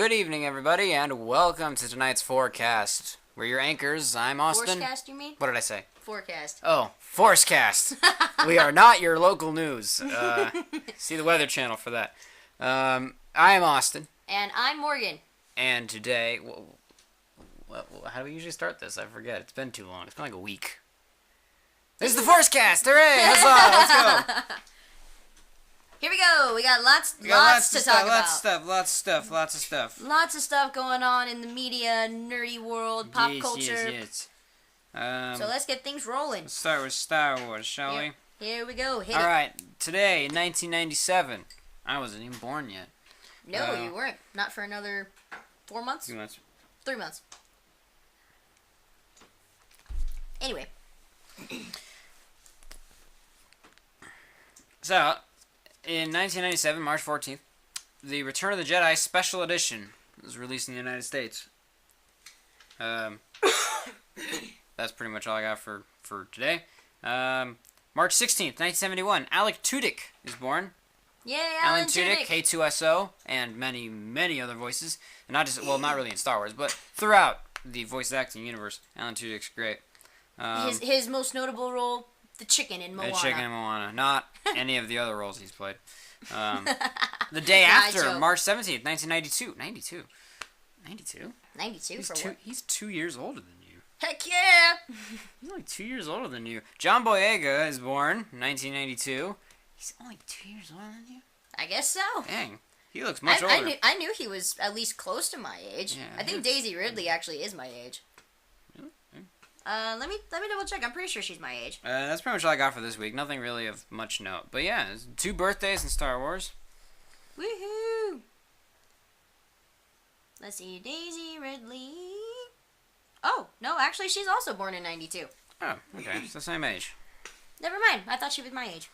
Good evening, everybody, and welcome to tonight's Forcecast. We're your anchors. I'm Austin. Forcecast, you mean? What did I say? Forecast. Oh, Forcecast. We are not your local news. See the Weather Channel for that. I am Austin. And I'm Morgan. And today, how do we usually start this? I forget. It's been too long. It's been like a week. This is the Forcecast. Hooray! Huzzah! Let's go. Here we go. We got lots to talk about. Lots of stuff. Lots of stuff going on in the media, nerdy world, pop culture. Yes. So let's get things rolling. Let's start with Star Wars, shall we? Here we go. Hit All it. right. Today, in 1997, I wasn't even born yet. No, you weren't. Not for another 4 months? 2 months. 3 months. Anyway. So, in 1997, March 14th, the Return of the Jedi Special Edition was released in the United States. That's pretty much all I got for today. March 16th, 1971, Alec Tudyk is born. Yay, Alan Tudyk, K2SO, and many, many other voices. And not just, well, not really in Star Wars, but throughout the voice acting universe. Alan Tudyk's great. His most notable role, the chicken in Moana. The chicken in Moana. Not any of the other roles he's played. The day after, March 17th, 1992. 92? 92 for what? He's 2 years older than you. Heck yeah! He's only 2 years older than you. John Boyega is born 1992. He's only 2 years older than you? I guess so. Dang. He looks much older. I knew he was at least close to my age. Yeah, I think Daisy Ridley actually is my age. Really? Let me double check. I'm pretty sure she's my age. That's pretty much all I got for this week. Nothing really of much note. But yeah, 2 birthdays in Star Wars. Woohoo! Let's see, Daisy Ridley. Oh, no, actually she's also born in 92. Oh, okay. It's the same age. Never mind. I thought she was my age.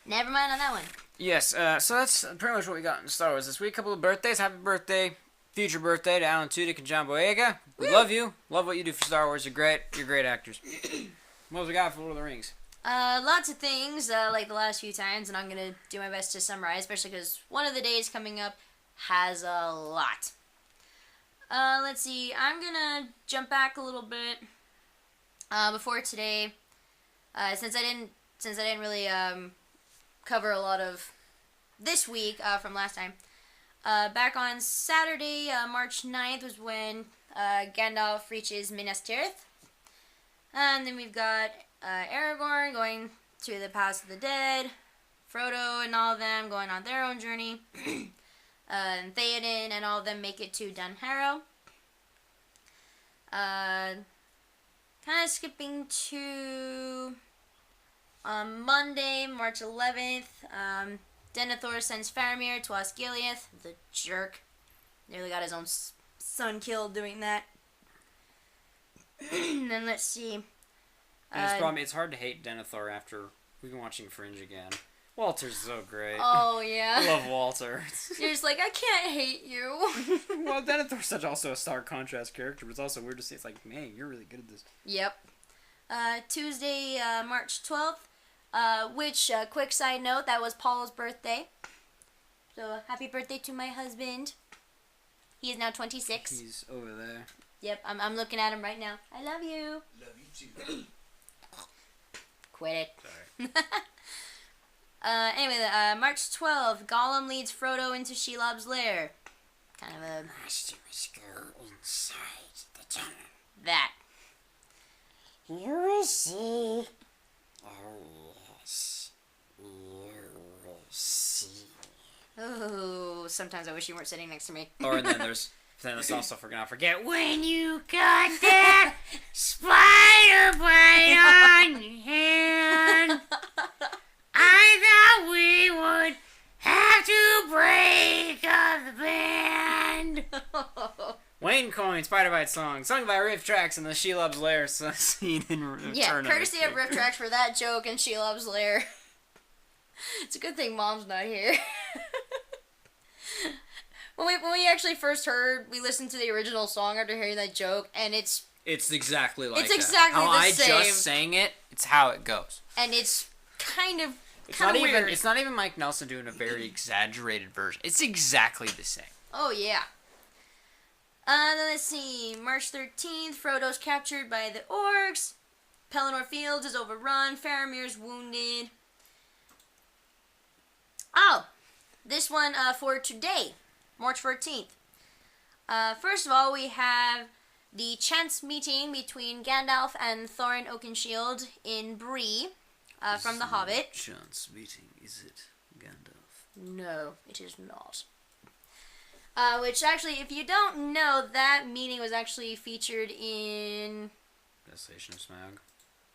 Never mind on that one. Yes, so that's pretty much what we got in Star Wars this week. Couple of birthdays. Happy birthday, future birthday to Alan Tudyk and John Boyega. We love you. Love what you do for Star Wars. You're great. You're great actors. What else we got for Lord of the Rings? Lots of things, like the last few times, and I'm going to do my best to summarize, especially because one of the days coming up has a lot. Let's see, I'm going to jump back a little bit before today, since I didn't really cover a lot of this week from last time. Back on Saturday, March 9th was when Gandalf reaches Minas Tirith. And then we've got Aragorn going to the Palace of the Dead, Frodo and all of them going on their own journey, and Theoden and all of them make it to Dunharrow. Kind of skipping to Monday, March 11th, Denethor sends Faramir to Osgiliath, the jerk. Nearly got his own son killed doing that. Then let's see. It's hard to hate Denethor after we've been watching Fringe again. Walter's so great. Oh, yeah. I love Walter. You're just like, I can't hate you. Well, Denethor's also a stark contrast character, but it's also weird to see. It's like, man, you're really good at this. Yep. Tuesday, March 12th, which, quick side note, that was Paul's birthday. So, happy birthday to my husband. He is now 26. He's over there. Yep, I'm looking at him right now. I love you. Love you too. Quit it. Sorry. Anyway, March 12th, Gollum leads Frodo into Shelob's lair. Kind of a... Master must go inside the tunnel. that. You will see. Oh, yes. You will see. Oh, sometimes I wish you weren't sitting next to me. Or then there's also, for not forget, when you got that spider bite on your hand, I thought we would have to break up the band. Wayne Coyne, Spider Bite song, sung by Riff Tracks in the Shelob's Lair scene in Return Yeah, of the courtesy of King. Riff Tracks for that joke in Shelob's lair. It's a good thing Mom's not here. When we actually first heard, we listened to the original song after hearing that joke, and it's exactly like it's that. exactly how the I same. just sang it, it's how it goes. And it's kind of It's kind not of even weird. it's not even Mike Nelson doing a very exaggerated version. It's exactly the same. Oh, yeah. Then let's see. March 13th, Frodo's captured by the orcs. Pelennor Fields is overrun. Faramir's wounded. Oh, this one for today, March 14th. First of all, we have the chance meeting between Gandalf and Thorin Oakenshield in Bree from The Hobbit. Chance meeting, is it, Gandalf? No, it is not. Which actually, if you don't know, that meeting was actually featured in... Desolation of Smaug?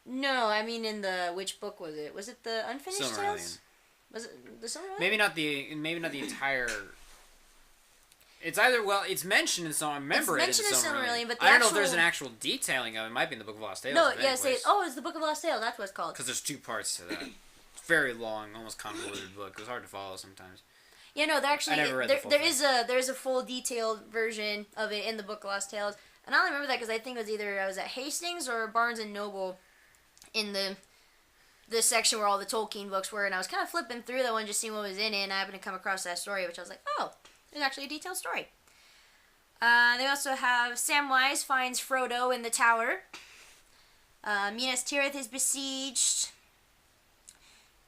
No, I mean in the... Which book was it? Was it the Unfinished Tales? Was it the Silmarillion? Maybe not the entire... It's either, well, it's mentioned in some... I remember it's mentioned in Silmarillion, but the I don't know if there's an actual detailing of it. It might be in the Book of Lost Tales. No, yes, it's the Book of Lost Tales. That's what it's called. Because there's 2 parts to that. Very long, almost convoluted book. It was hard to follow sometimes. Yeah, no, there actually... I never read the full there is a full detailed version of it in the Book of Lost Tales. And I only remember that because I think it was either I was at Hastings or Barnes & Noble in the section where all the Tolkien books were, and I was kind of flipping through that one just seeing what was in it, and I happened to come across that story, which I was like, oh, there's actually a detailed story. They also have Samwise finds Frodo in the tower. Minas Tirith is besieged.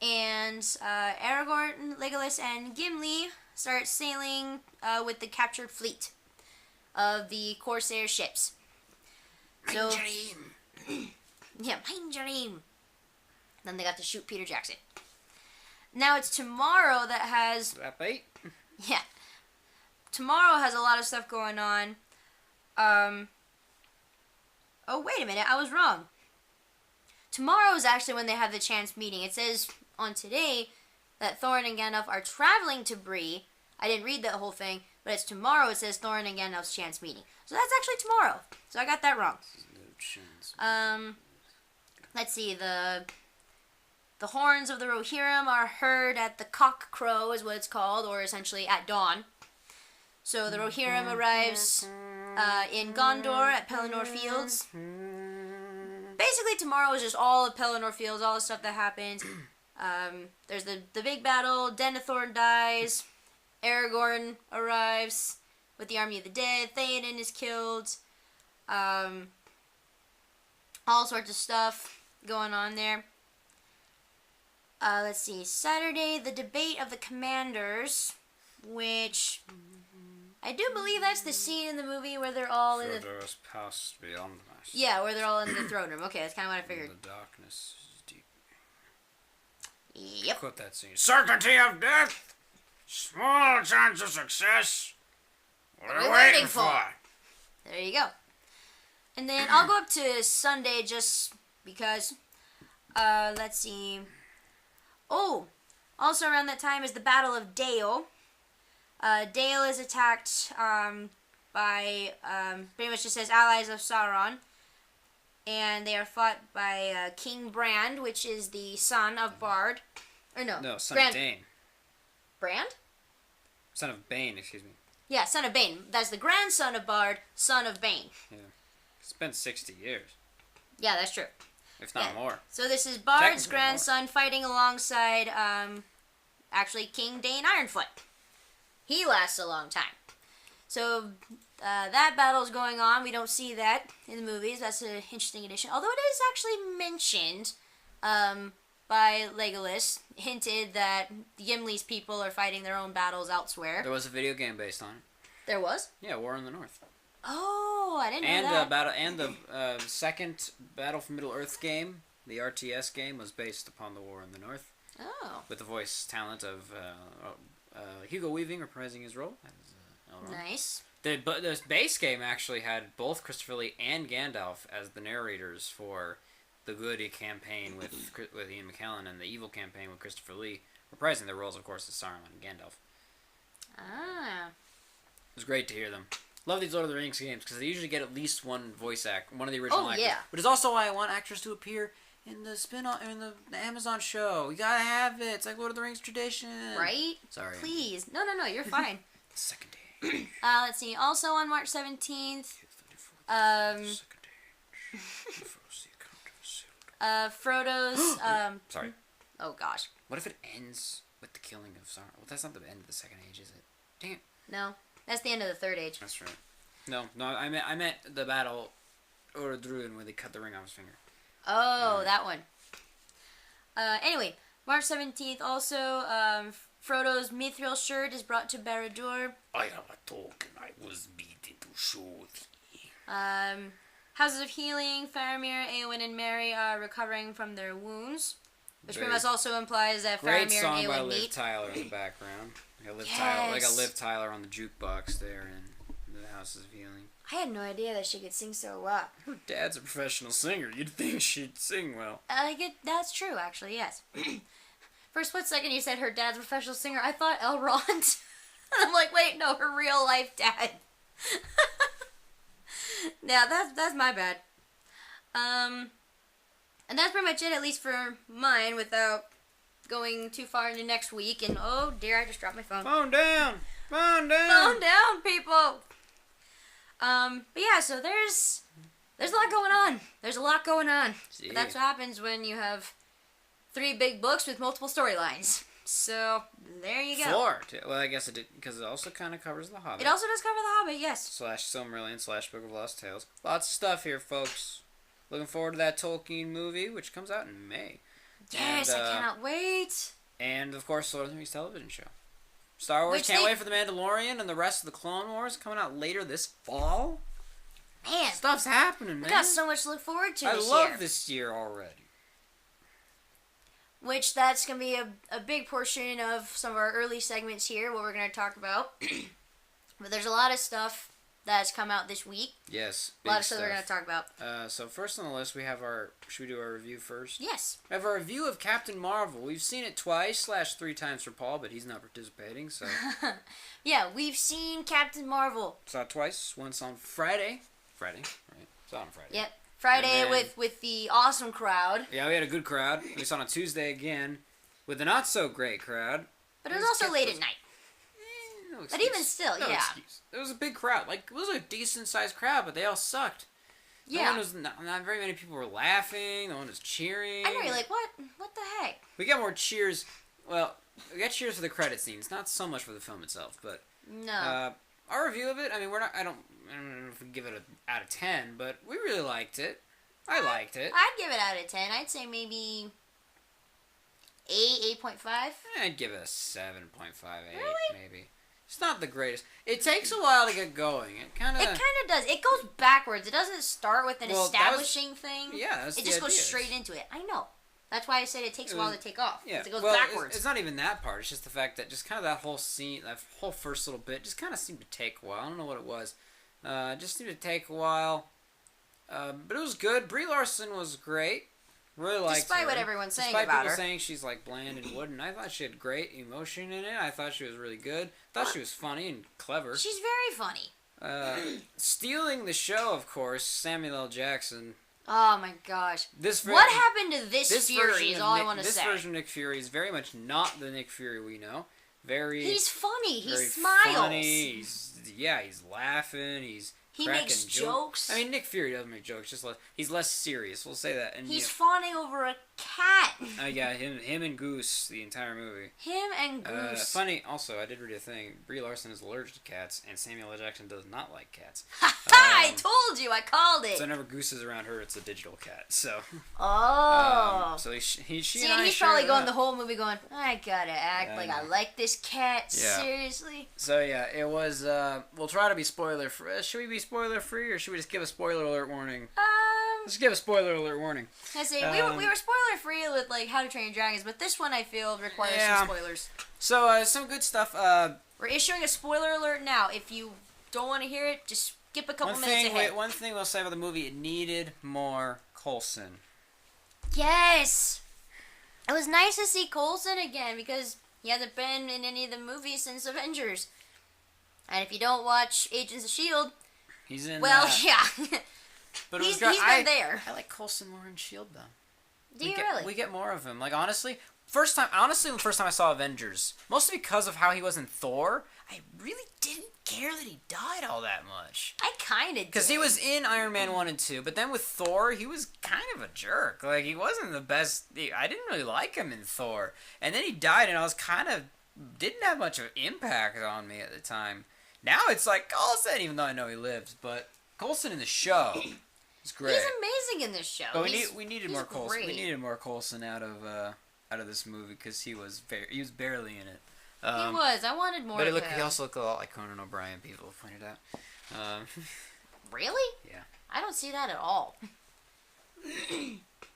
And Aragorn, Legolas, and Gimli start sailing with the captured fleet of the Corsair ships. So, yeah, mein dream. Then they got to shoot Peter Jackson. Now it's tomorrow that has... That bait? Yeah. Tomorrow has a lot of stuff going on. Oh, wait a minute. I was wrong. Tomorrow is actually when they have the chance meeting. It says on today that Thorin and Gandalf are traveling to Bree. I didn't read that whole thing, but it's tomorrow. It says Thorin and Gandalf's chance meeting. So that's actually tomorrow. So I got that wrong. Let's see. The horns of the Rohirrim are heard at the Cock Crow, is what it's called, or essentially at dawn. So the Rohirrim arrives in Gondor at Pelennor Fields. Basically, tomorrow is just all of Pelennor Fields, all the stuff that happens. There's the big battle. Denethor dies. Aragorn arrives with the army of the dead. Theoden is killed. All sorts of stuff going on there. Let's see. Saturday, the debate of the commanders, which I do believe that's the scene in the movie where they're all in the... Frodo has passed beyond the mist. Yeah, where they're all in the throne room. Okay, that's kind of what I figured. The darkness is deep. Yep. Quote that scene. Certainty of death! Small chance of success! What are we waiting for? There you go. And then I'll go up to Sunday just because... let's see... Oh! Also around that time is the Battle of Dale. Dale is attacked by, pretty much just says allies of Sauron. And they are fought by King Brand, which is the son of Bard. Or no. No, son of Dane. Brand? Son of Bane, excuse me. Yeah, son of Bane. That's the grandson of Bard, son of Bane. Yeah. It's been 60 years. Yeah, that's true. If not more. So this is Bard's grandson fighting alongside, actually, King Dane Ironfoot. He lasts a long time. So that battle's going on. We don't see that in the movies. That's an interesting addition. Although it is actually mentioned by Legolas, hinted that Gimli's people are fighting their own battles elsewhere. There was a video game based on it. There was? Yeah, War in the North. Oh, I didn't know that. And the second Battle for Middle-earth game, the RTS game, was based upon the War in the North. Oh. With the voice talent of Hugo Weaving reprising his role as Elrond. Nice. The base game actually had both Christopher Lee and Gandalf as the narrators for the good campaign with Ian McKellen and the evil campaign with Christopher Lee, reprising their roles, of course, as Saruman and Gandalf. Ah. It was great to hear them. Love these Lord of the Rings games because they usually get at least one voice act, one of the original actors. Yeah. Which is also why I want actors to appear in the in the Amazon show. You gotta have it. It's like Lord of the Rings tradition. Right? Sorry. Please. No, you're fine. Second day. Let's see. Also on March 17th, Frodo's, Sorry. Oh, gosh. What if it ends with the killing of Sauron? Well, that's not the end of the Second Age, is it? Damn. No. That's the end of the Third Age. That's right. No, I meant the battle over Druin where they cut the ring off his finger. Oh, that one. Anyway, March 17th also, Frodo's mithril shirt is brought to Barad-dûr. I have a token I was beaten to show thee. Houses of Healing, Faramir, Eowyn, and Merry are recovering from their wounds. Which pretty much also implies that Faramir and Eowyn meet. Great song by Liv Tyler in the background. I got Liv Tyler on the jukebox there in the Houses of Healing. I had no idea that she could sing so well. Her dad's a professional singer. You'd think she'd sing well. That's true, actually, yes. For a split second, you said her dad's a professional singer. I thought Elrond. I'm like, wait, no, her real life dad. Yeah, that's my bad. And that's pretty much it, at least for mine, without going too far into next week. And oh dear, I just dropped my phone. Phone down! Phone down! Phone down, people! But yeah, so there's a lot going on. There's a lot going on. But that's what happens when you have 3 big books with multiple storylines. So, there you go. 4. Well, I guess it did, because it also kind of covers The Hobbit. It also does cover The Hobbit, yes. / Silmarillion / Book of Lost Tales. Lots of stuff here, folks. Looking forward to that Tolkien movie, which comes out in May. Yes, I cannot wait. And, of course, Lord of the Rings television show. Star Wars, can't wait for The Mandalorian and the rest of the Clone Wars coming out later this fall. Man. Stuff's happening, man. We got so much to look forward to this year. I love this year already. Which that's going to be a big portion of some of our early segments here, what we're going to talk about. But there's a lot of stuff that's come out this week. Yes. A lot of stuff we're going to talk about. So first on the list, we have should we do our review first? Yes. We have our review of Captain Marvel. We've seen it twice / 3 times for Paul, but he's not participating, so. Yeah, we've seen Captain Marvel. Saw it twice. Once on Friday. Right? Saw it on Friday. Yep. Friday with the awesome crowd. Yeah, we had a good crowd. We saw it on Tuesday again with a not so great crowd. But it was also late at night. No excuse. But even still, no excuse. It was a big crowd. Like, it was a decent sized crowd, but they all sucked. Yeah. Not very many people were laughing. No one was cheering. I know, you're like, what? What the heck? We got more cheers. Well, we got cheers for the credit scenes, not so much for the film itself. But no. Our review of it, I mean, I don't know if we give it out of 10, but we really liked it. I liked it. I'd give it out of 10. I'd say maybe 8.5. I'd give it a 7.5, 8, really? maybe. It's not the greatest. It takes a while to get going. It kind of does. It goes backwards. It doesn't start with an establishing thing. Yeah, that's it just goes straight into it. I know. That's why I said it takes a while to take off. Yeah, it goes backwards. It's not even that part. It's just the fact that just kind of that whole scene, that whole first little bit, just kind of seemed to take a while. I don't know what it was. Just seemed to take a while. But it was good. Brie Larson was great. Really liked her. Despite what everyone's saying about her. Despite people saying she's like bland and wooden, I thought she had great emotion in it. I thought she was really good. Thought she was funny and clever. She's very funny. Stealing the show, of course, Samuel L. Jackson. Oh my gosh. What happened to this Fury is all I want to say. This version of Nick Fury is very much not the Nick Fury we know. He's funny. He smiles. Funny. He's laughing. He makes jokes. I mean, Nick Fury doesn't make jokes. He's less serious. We'll say that. And he's fawning over a cat. Yeah, him and Goose the entire movie. Him and Goose. Funny. Also, I did read a thing. Brie Larson is allergic to cats, and Samuel L. Jackson does not like cats. I told you. I called it. So whenever Goose is around her, it's a digital cat. So. Oh. So he's probably going the whole movie going, I gotta act like I like this cat. Yeah. Seriously. So yeah, it was. We'll try to be spoiler free. Should we be spoiler free, or should we just give a spoiler alert warning? Let's give a spoiler alert warning. I say we were spoiler free with like How to Train Your Dragons, but this one I feel requires some spoilers. So some good stuff. We're issuing a spoiler alert now. If you don't want to hear it, just skip a couple minutes ahead. One thing we'll say about the movie: it needed more Coulson. Yes, it was nice to see Coulson again because he hasn't been in any of the movies since Avengers. And if you don't watch Agents of S.H.I.E.L.D., he's in. Yeah. But he's been there. I like Coulson more in S.H.I.E.L.D. though. Do you really? We get more of him. Like honestly, the first time I saw Avengers, mostly because of how he was in Thor, I really didn't care that he died all that much. I kind of did. Because he was in Iron Man 1 and 2, but then with Thor, he was kind of a jerk. Like, he wasn't the best. I didn't really like him in Thor. And then he died, and I was didn't have much of an impact on me at the time. Now it's like Coulson, even though I know he lives, but Coulson in the show is great. He's amazing in this show. But we needed more Coulson. Great. We needed more Coulson out of this movie because he was barely in it. He was. I wanted more. But of he him. also looked a lot like Conan O'Brien. People have pointed out. Really? Yeah. I don't see that at all.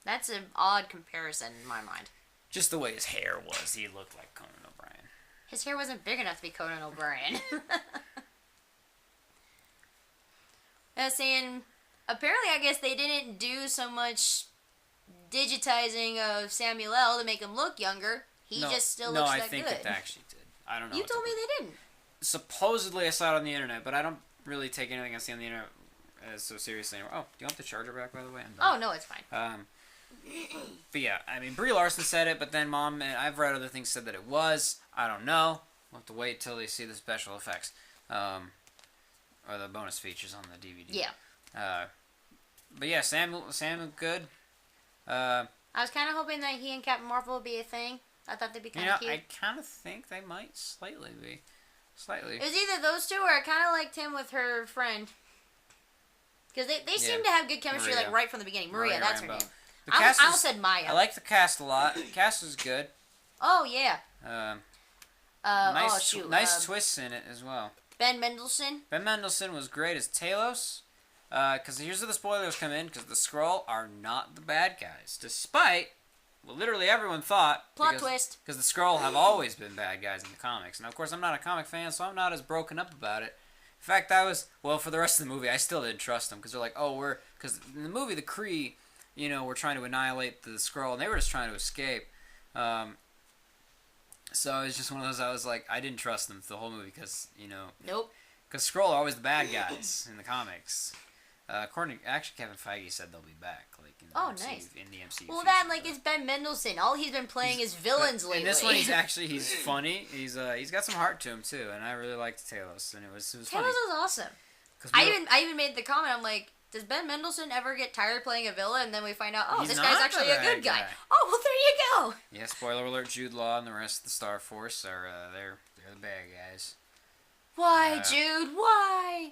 That's an odd comparison in my mind. Just the way his hair was, he looked like Conan O'Brien. His hair wasn't big enough to be Conan O'Brien. I was saying, apparently, I guess they didn't do so much digitizing of Samuel L. to make him look younger. He just still looks that good. No, I think it actually did. I don't know. You told me they didn't. Supposedly, I saw it on the internet, but I don't really take anything I see on the internet as so seriously anymore. Oh, do you want the charger back, by the way? Oh, no, it's fine. But yeah, I mean, Brie Larson said it, but then Mom and I've read other things said that it was. I don't know. We'll have to wait till they see the special effects. Or the bonus features on the DVD. Yeah. But yeah, Sam good. I was kind of hoping that he and Captain Marvel would be a thing. I thought they'd be kind of cute. I kind of think they might slightly be. Slightly. It was either those two or I kind of liked him with her friend. Because they seem to have good chemistry like right from the beginning. Maria, that's Rambo. her name. I almost said Maya. I like the cast a lot. The cast is good. Oh, yeah. Nice twists in it as well. Ben Mendelsohn. Ben Mendelsohn was great as Talos. Because here's where the spoilers come in, because the Skrull are not the bad guys. Despite what literally everyone thought. Plot twist. Because the Skrull have always been bad guys in the comics. Now, of course, I'm not a comic fan, so I'm not as broken up about it. In fact, for the rest of the movie, I still didn't trust them, because they're like, because in the movie, the Kree, were trying to annihilate the Skrull, and they were just trying to escape. So it's just one of those, I was like, I didn't trust them the whole movie, because, Nope. Because Skrull are always the bad guys in the comics. According to, actually, Kevin Feige said they'll be back, in the MCU, nice. In the MCU. Well, it's Ben Mendelsohn. All he's been playing is villains lately. In this one, he's funny. He's got some heart to him too, and I really liked Talos, and it was funny. Talos was awesome. I even made the comment. I'm like, does Ben Mendelsohn ever get tired playing a villain? And then we find out, this guy's actually a good guy. Oh, well, there you go. Yeah, spoiler alert: Jude Law and the rest of the Star Force are they're the bad guys. Why, Jude? Why?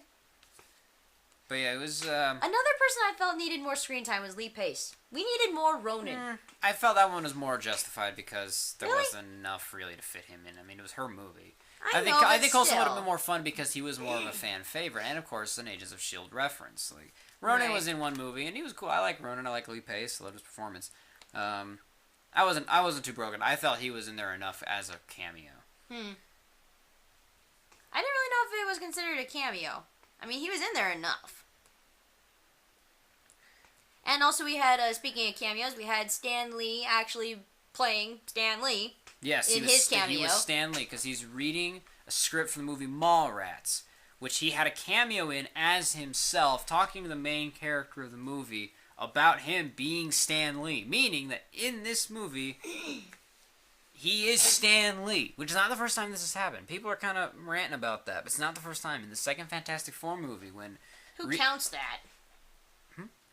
But yeah, it was... Another person I felt needed more screen time was Lee Pace. We needed more Ronan. I felt that one was more justified because there wasn't enough really to fit him in. I mean, it was her movie. I think also would have been more fun because he was more of a fan favorite, and of course an Agents of S.H.I.E.L.D. reference. Like Ronan was in one movie, and he was cool. I like Ronan. I like Lee Pace. I loved his performance. I wasn't too broken. I felt he was in there enough as a cameo. I didn't really know if it was considered a cameo. I mean, he was in there enough. And also we had, speaking of cameos, we had Stan Lee actually playing Stan Lee. Yes, his cameo. He was Stan Lee because he's reading a script from the movie Mallrats, which he had a cameo in as himself, talking to the main character of the movie about him being Stan Lee. Meaning that in this movie, he is Stan Lee, which is not the first time this has happened. People are kind of ranting about that, but it's not the first time. In the second Fantastic Four movie, when... Who counts that?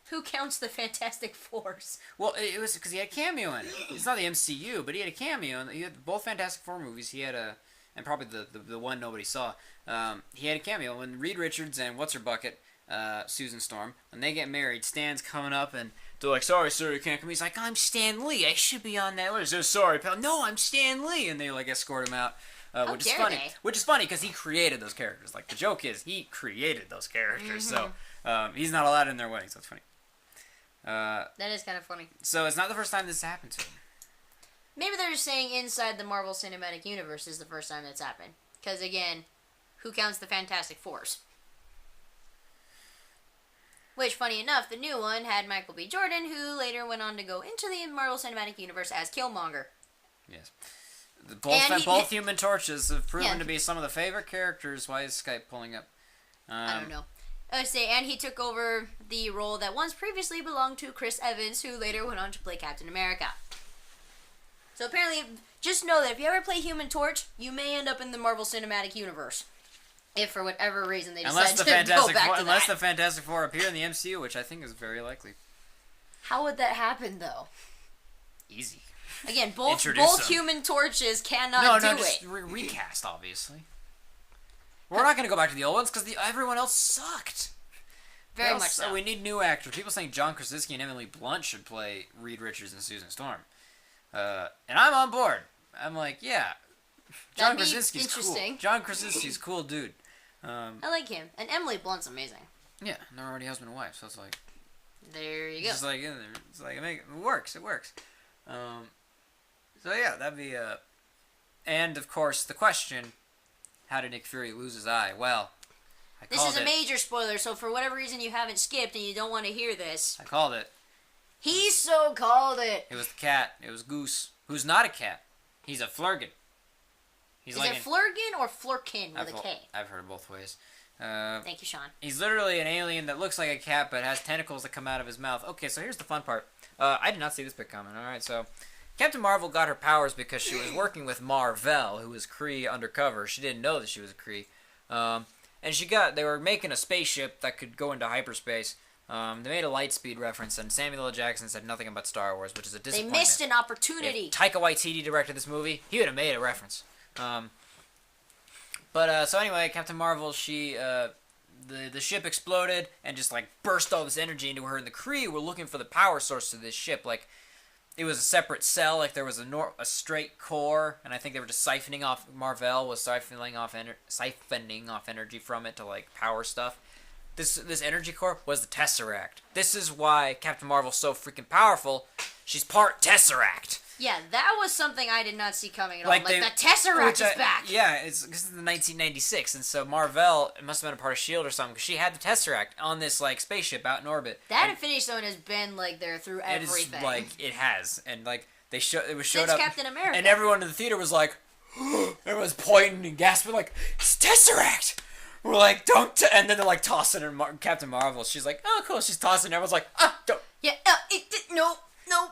Who counts the Fantastic Fours? Well, it was because he had a cameo in it. It's not the MCU, but he had a cameo. And he had both Fantastic Four movies. He had and probably the one nobody saw. He had a cameo when Reed Richards and What's-Her-Bucket, Susan Storm, when they get married, Stan's coming up and they're like, "Sorry, sir, you can't come." He's like, "I'm Stan Lee. I should be on that list." They're, "Sorry, pal." "No, I'm Stan Lee," and they escort him out. Which is funny. Which is funny because he created those characters. Like the joke is he created those characters, so he's not allowed in their wedding. So it's funny. That is kind of funny. So it's not the first time this happened to him. Maybe they're just saying inside the Marvel Cinematic Universe is the first time that's happened. Because again, who counts the Fantastic Fours? Which, funny enough, the new one had Michael B. Jordan, who later went on to go into the Marvel Cinematic Universe as Killmonger. Yes. Both Human Torches have proven to be some of the favorite characters. Why is Skype pulling up? I don't know. And he took over the role that once previously belonged to Chris Evans, who later went on to play Captain America. So apparently, just know that if you ever play Human Torch, you may end up in the Marvel Cinematic Universe. If for whatever reason they decide to go back to that. Unless the Fantastic Four appear in the MCU, which I think is very likely. How would that happen, though? Easy. Again, both Human Torches cannot do it. Recast, obviously. We're not going to go back to the old ones because everyone else sucked. Very much so. We need new actors. People saying John Krasinski and Emily Blunt should play Reed Richards and Susan Storm. And I'm on board. I'm like, yeah. John Krasinski's cool. John Krasinski's cool dude. I like him. And Emily Blunt's amazing. Yeah, and they're already husband and wife, so it's like... There you go. It's like, it works. So yeah, that'd be... And, of course, the question, how did Nick Fury lose his eye? Well, this is a major spoiler, so for whatever reason you haven't skipped and you don't want to hear this... I called it. He so called it. It was the cat. It was Goose, who's not a cat. He's a flurgan. Is it flurgan or flurkin with a K? I've heard it both ways. Thank you, Sean. He's literally an alien that looks like a cat but has tentacles that come out of his mouth. Okay, so here's the fun part. I did not see this bit coming. Alright, so Captain Marvel got her powers because she was working with Mar-Vell, who was Kree undercover. She didn't know that she was a Kree. And they were making a spaceship that could go into hyperspace. They made a Lightspeed reference, and Samuel L. Jackson said nothing about Star Wars, which is a disappointment. They missed an opportunity. If Taika Waititi directed this movie, he would have made a reference. So anyway, Captain Marvel, the ship exploded and just like burst all this energy into her, and the Kree were looking for the power source to this ship. Like, it was a separate cell, like there was a straight core, and I think they were just siphoning off, Mar-Vell was siphoning off energy from it to like power stuff. This energy core was the Tesseract. This is why Captain Marvel's so freaking powerful. She's part Tesseract. Yeah, that was something I did not see coming at all. Like the Tesseract is back. Yeah, it's because of the 1996, and so Mar-Vell, it must have been a part of S.H.I.E.L.D. or something, because she had the Tesseract on this, like, spaceship out in orbit. That Infinity Stone has been, like, there through everything. It is, like, it has. And, like, showed up. Since Captain America. And everyone in the theater was like, everyone's pointing and gasping, like, it's Tesseract! We're like, don't, and then they're, like, tossing her, Captain Marvel. She's like, oh, cool, she's tossing, and everyone's like, don't. Yeah, no.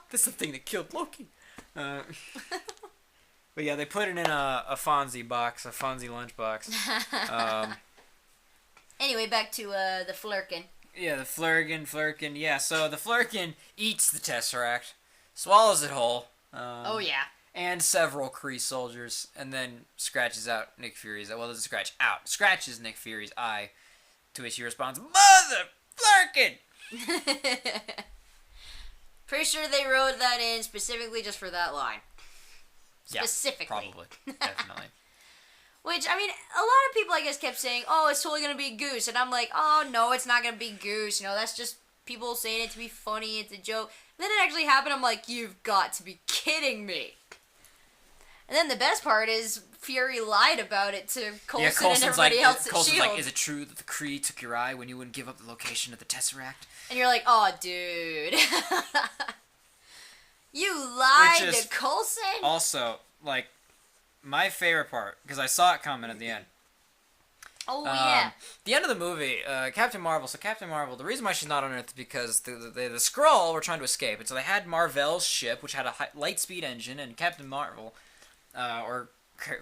That's the thing that killed Loki. But yeah, they put it in a Fonzie box, a Fonzie lunchbox. Anyway, back to the Flurkin. Yeah, the Flurkin. Yeah, so the Flurkin eats the Tesseract, swallows it whole. Oh yeah. And several Kree soldiers, and then scratches out Nick Fury's. Well, doesn't scratch out. Scratches Nick Fury's eye, to which he responds, "Mother Flurkin!" Pretty sure they wrote that in specifically just for that line. Specifically. Yeah, probably. Definitely. Which, I mean, a lot of people, I guess, kept saying, oh, it's totally going to be Goose. And I'm like, oh, no, it's not going to be Goose. You know, that's just people saying it to be funny. It's a joke. And then it actually happened. I'm like, you've got to be kidding me. And then the best part is Fury lied about it to Coulson and everybody else at S.H.I.E.L.D. Like, is it true that the Kree took your eye when you wouldn't give up the location of the Tesseract? And you're like, oh, dude. You lied to Coulson? Also, like, my favorite part, because I saw it coming at the end. Oh, yeah. The end of the movie, Captain Marvel, the reason why she's not on Earth is because the Skrull were trying to escape. And so they had Mar-Vell's ship, which had a light-speed engine, and Captain Marvel, or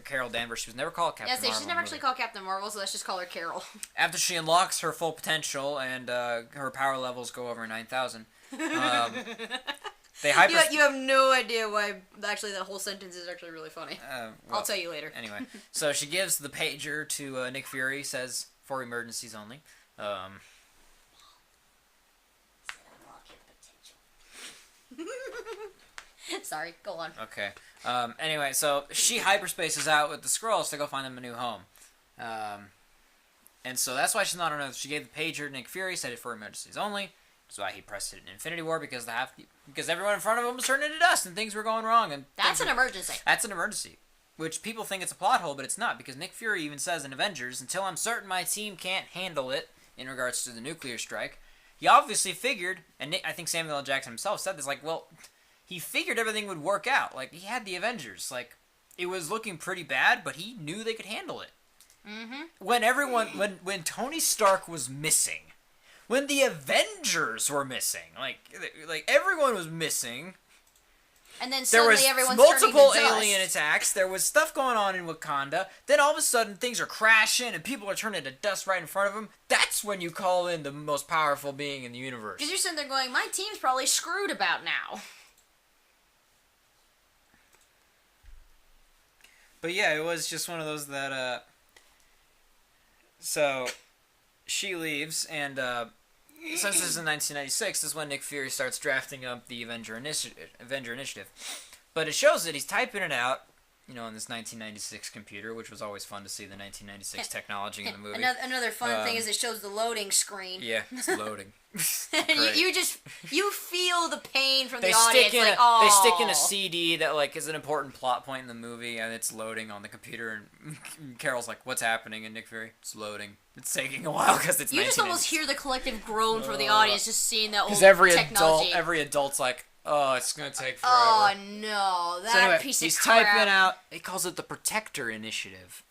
Carol Danvers, she was never called Captain Marvel. She's never actually called Captain Marvel, so let's just call her Carol. After she unlocks her full potential and her power levels go over 9,000, you have no idea why actually that whole sentence is actually really funny. I'll tell you later. Anyway, so she gives the pager to Nick Fury, says, for emergencies only. Sorry, go on. Okay. Anyway, so she hyperspaces out with the Skrulls to go find them a new home. And so that's why she's not on Earth. She gave the pager to Nick Fury, said it for emergencies only. That's why he pressed it in Infinity War, because everyone in front of him was turning into dust and things were going wrong. And that's an emergency. That's an emergency. Which people think it's a plot hole, but it's not, because Nick Fury even says in Avengers, until I'm certain my team can't handle it in regards to the nuclear strike. He obviously figured, and I think Samuel L. Jackson himself said this, like, well, he figured everything would work out. Like, he had the Avengers. Like, it was looking pretty bad, but he knew they could handle it. Mm-hmm. When Tony Stark was missing, when the Avengers were missing, like everyone was missing. And then suddenly everyone's multiple turning to alien dust. attacks. There was stuff going on in Wakanda. Then all of a sudden things are crashing and people are turning to dust right in front of them. That's when you call in the most powerful being in the universe. Because you're sitting there going, my team's probably screwed about now. But yeah, it was just one of those that So she leaves, and since this is in 1996, this is when Nick Fury starts drafting up the Avenger Initiative. But it shows that he's typing it out, on this 1996 computer, which was always fun to see the 1996 technology in the movie. Another fun thing is it shows the loading screen. Yeah, it's loading. you feel the pain from the audience. They stick in a CD that is an important plot point in the movie, and it's loading on the computer. And Carol's like, "What's happening?" And Nick Fury, "It's loading. It's taking a while because it's." You just almost hear the collective groan from the audience just seeing that old technology. Every adult's like, "Oh, it's gonna take forever." Oh no, that piece of crap. He's typing out. He calls it the Protector Initiative.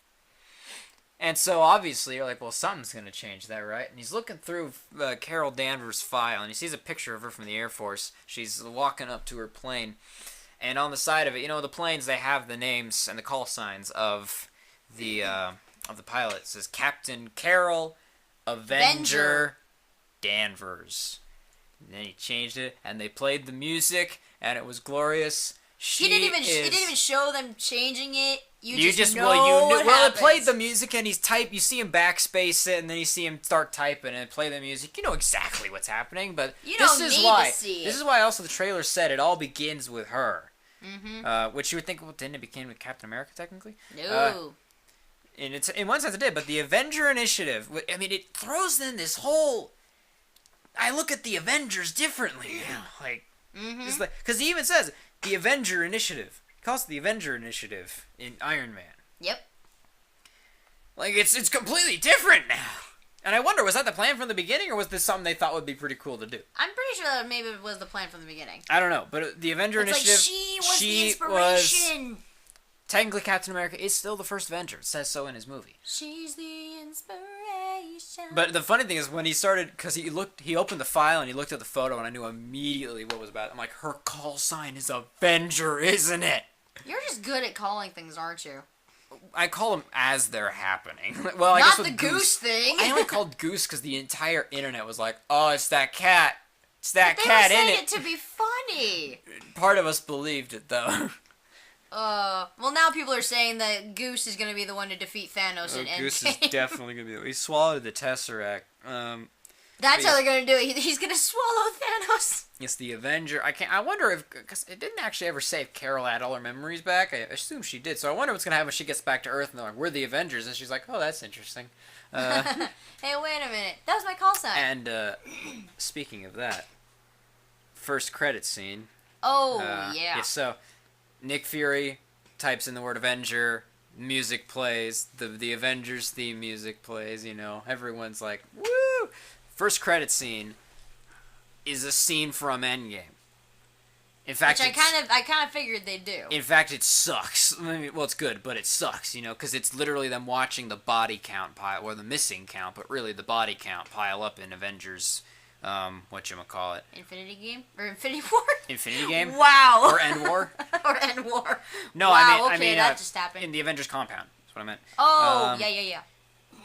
And so, obviously, you're like, well, something's going to change that, right? And he's looking through Carol Danvers' file, and he sees a picture of her from the Air Force. She's walking up to her plane. And on the side of it, the planes, they have the names and the call signs of the pilot. It says Captain Carol Avenger Danvers. And then he changed it, and they played the music, and it was glorious. It didn't even show them changing it. You just know what happens. It played the music, and he's you see him backspace it, and then you see him start typing and play the music. You know exactly what's happening, but this is why also the trailer said it all begins with her. Mm-hmm. Which you would think, well, didn't it begin with Captain America technically? No. In one sense it did, but the Avenger Initiative, it throws in this whole. I look at the Avengers differently now, because he even says the Avenger Initiative. He calls it the Avenger Initiative in Iron Man. Yep. It's completely different now. And I wonder, was that the plan from the beginning, or was this something they thought would be pretty cool to do? I'm pretty sure that maybe it was the plan from the beginning. I don't know, but the Avenger Initiative. She was the inspiration. Technically, Captain America is still the first Avenger. It says so in his movie. She's the inspiration. But the funny thing is, when he started, because he opened the file and he looked at the photo, and I knew immediately what it was about. I'm like, her call sign is Avenger, isn't it? You're just good at calling things, aren't you? I call them as they're happening. Well, I Not guess with the goose thing. I only called Goose because the entire internet was like, "Oh, it's that cat. It's that but cat they were in saying it." To be funny. Part of us believed it though. Well, now people are saying that Goose is going to be the one to defeat Thanos in Endgame. Goose is definitely going to be. He swallowed the Tesseract. That's how they're going to do it. He's going to swallow Thanos. Yes, the Avenger. I wonder if, because it didn't actually ever say if Carol had all her memories back. I assume she did. So I wonder what's going to happen when she gets back to Earth and they're like, "We're the Avengers," and she's like, "Oh, that's interesting." Hey, wait a minute. That was my call sign. And speaking of that, first credit scene. Oh, yeah. Yeah. So Nick Fury types in the word Avenger. Music plays. The Avengers theme music plays. Everyone's like, "Woo!" First credit scene is a scene from Endgame. In fact, which I kind of figured they'd do. In fact, it sucks. Well, it's good, but it sucks, because it's literally them watching the body count pile, or the missing count, but really the body count pile up in Avengers. Whatchamacallit? Infinity Game? Or Infinity War? Infinity Game? Wow. Or End War? Or End War. No, wow, I mean, that just happened. In the Avengers compound. That's what I meant. Oh, yeah.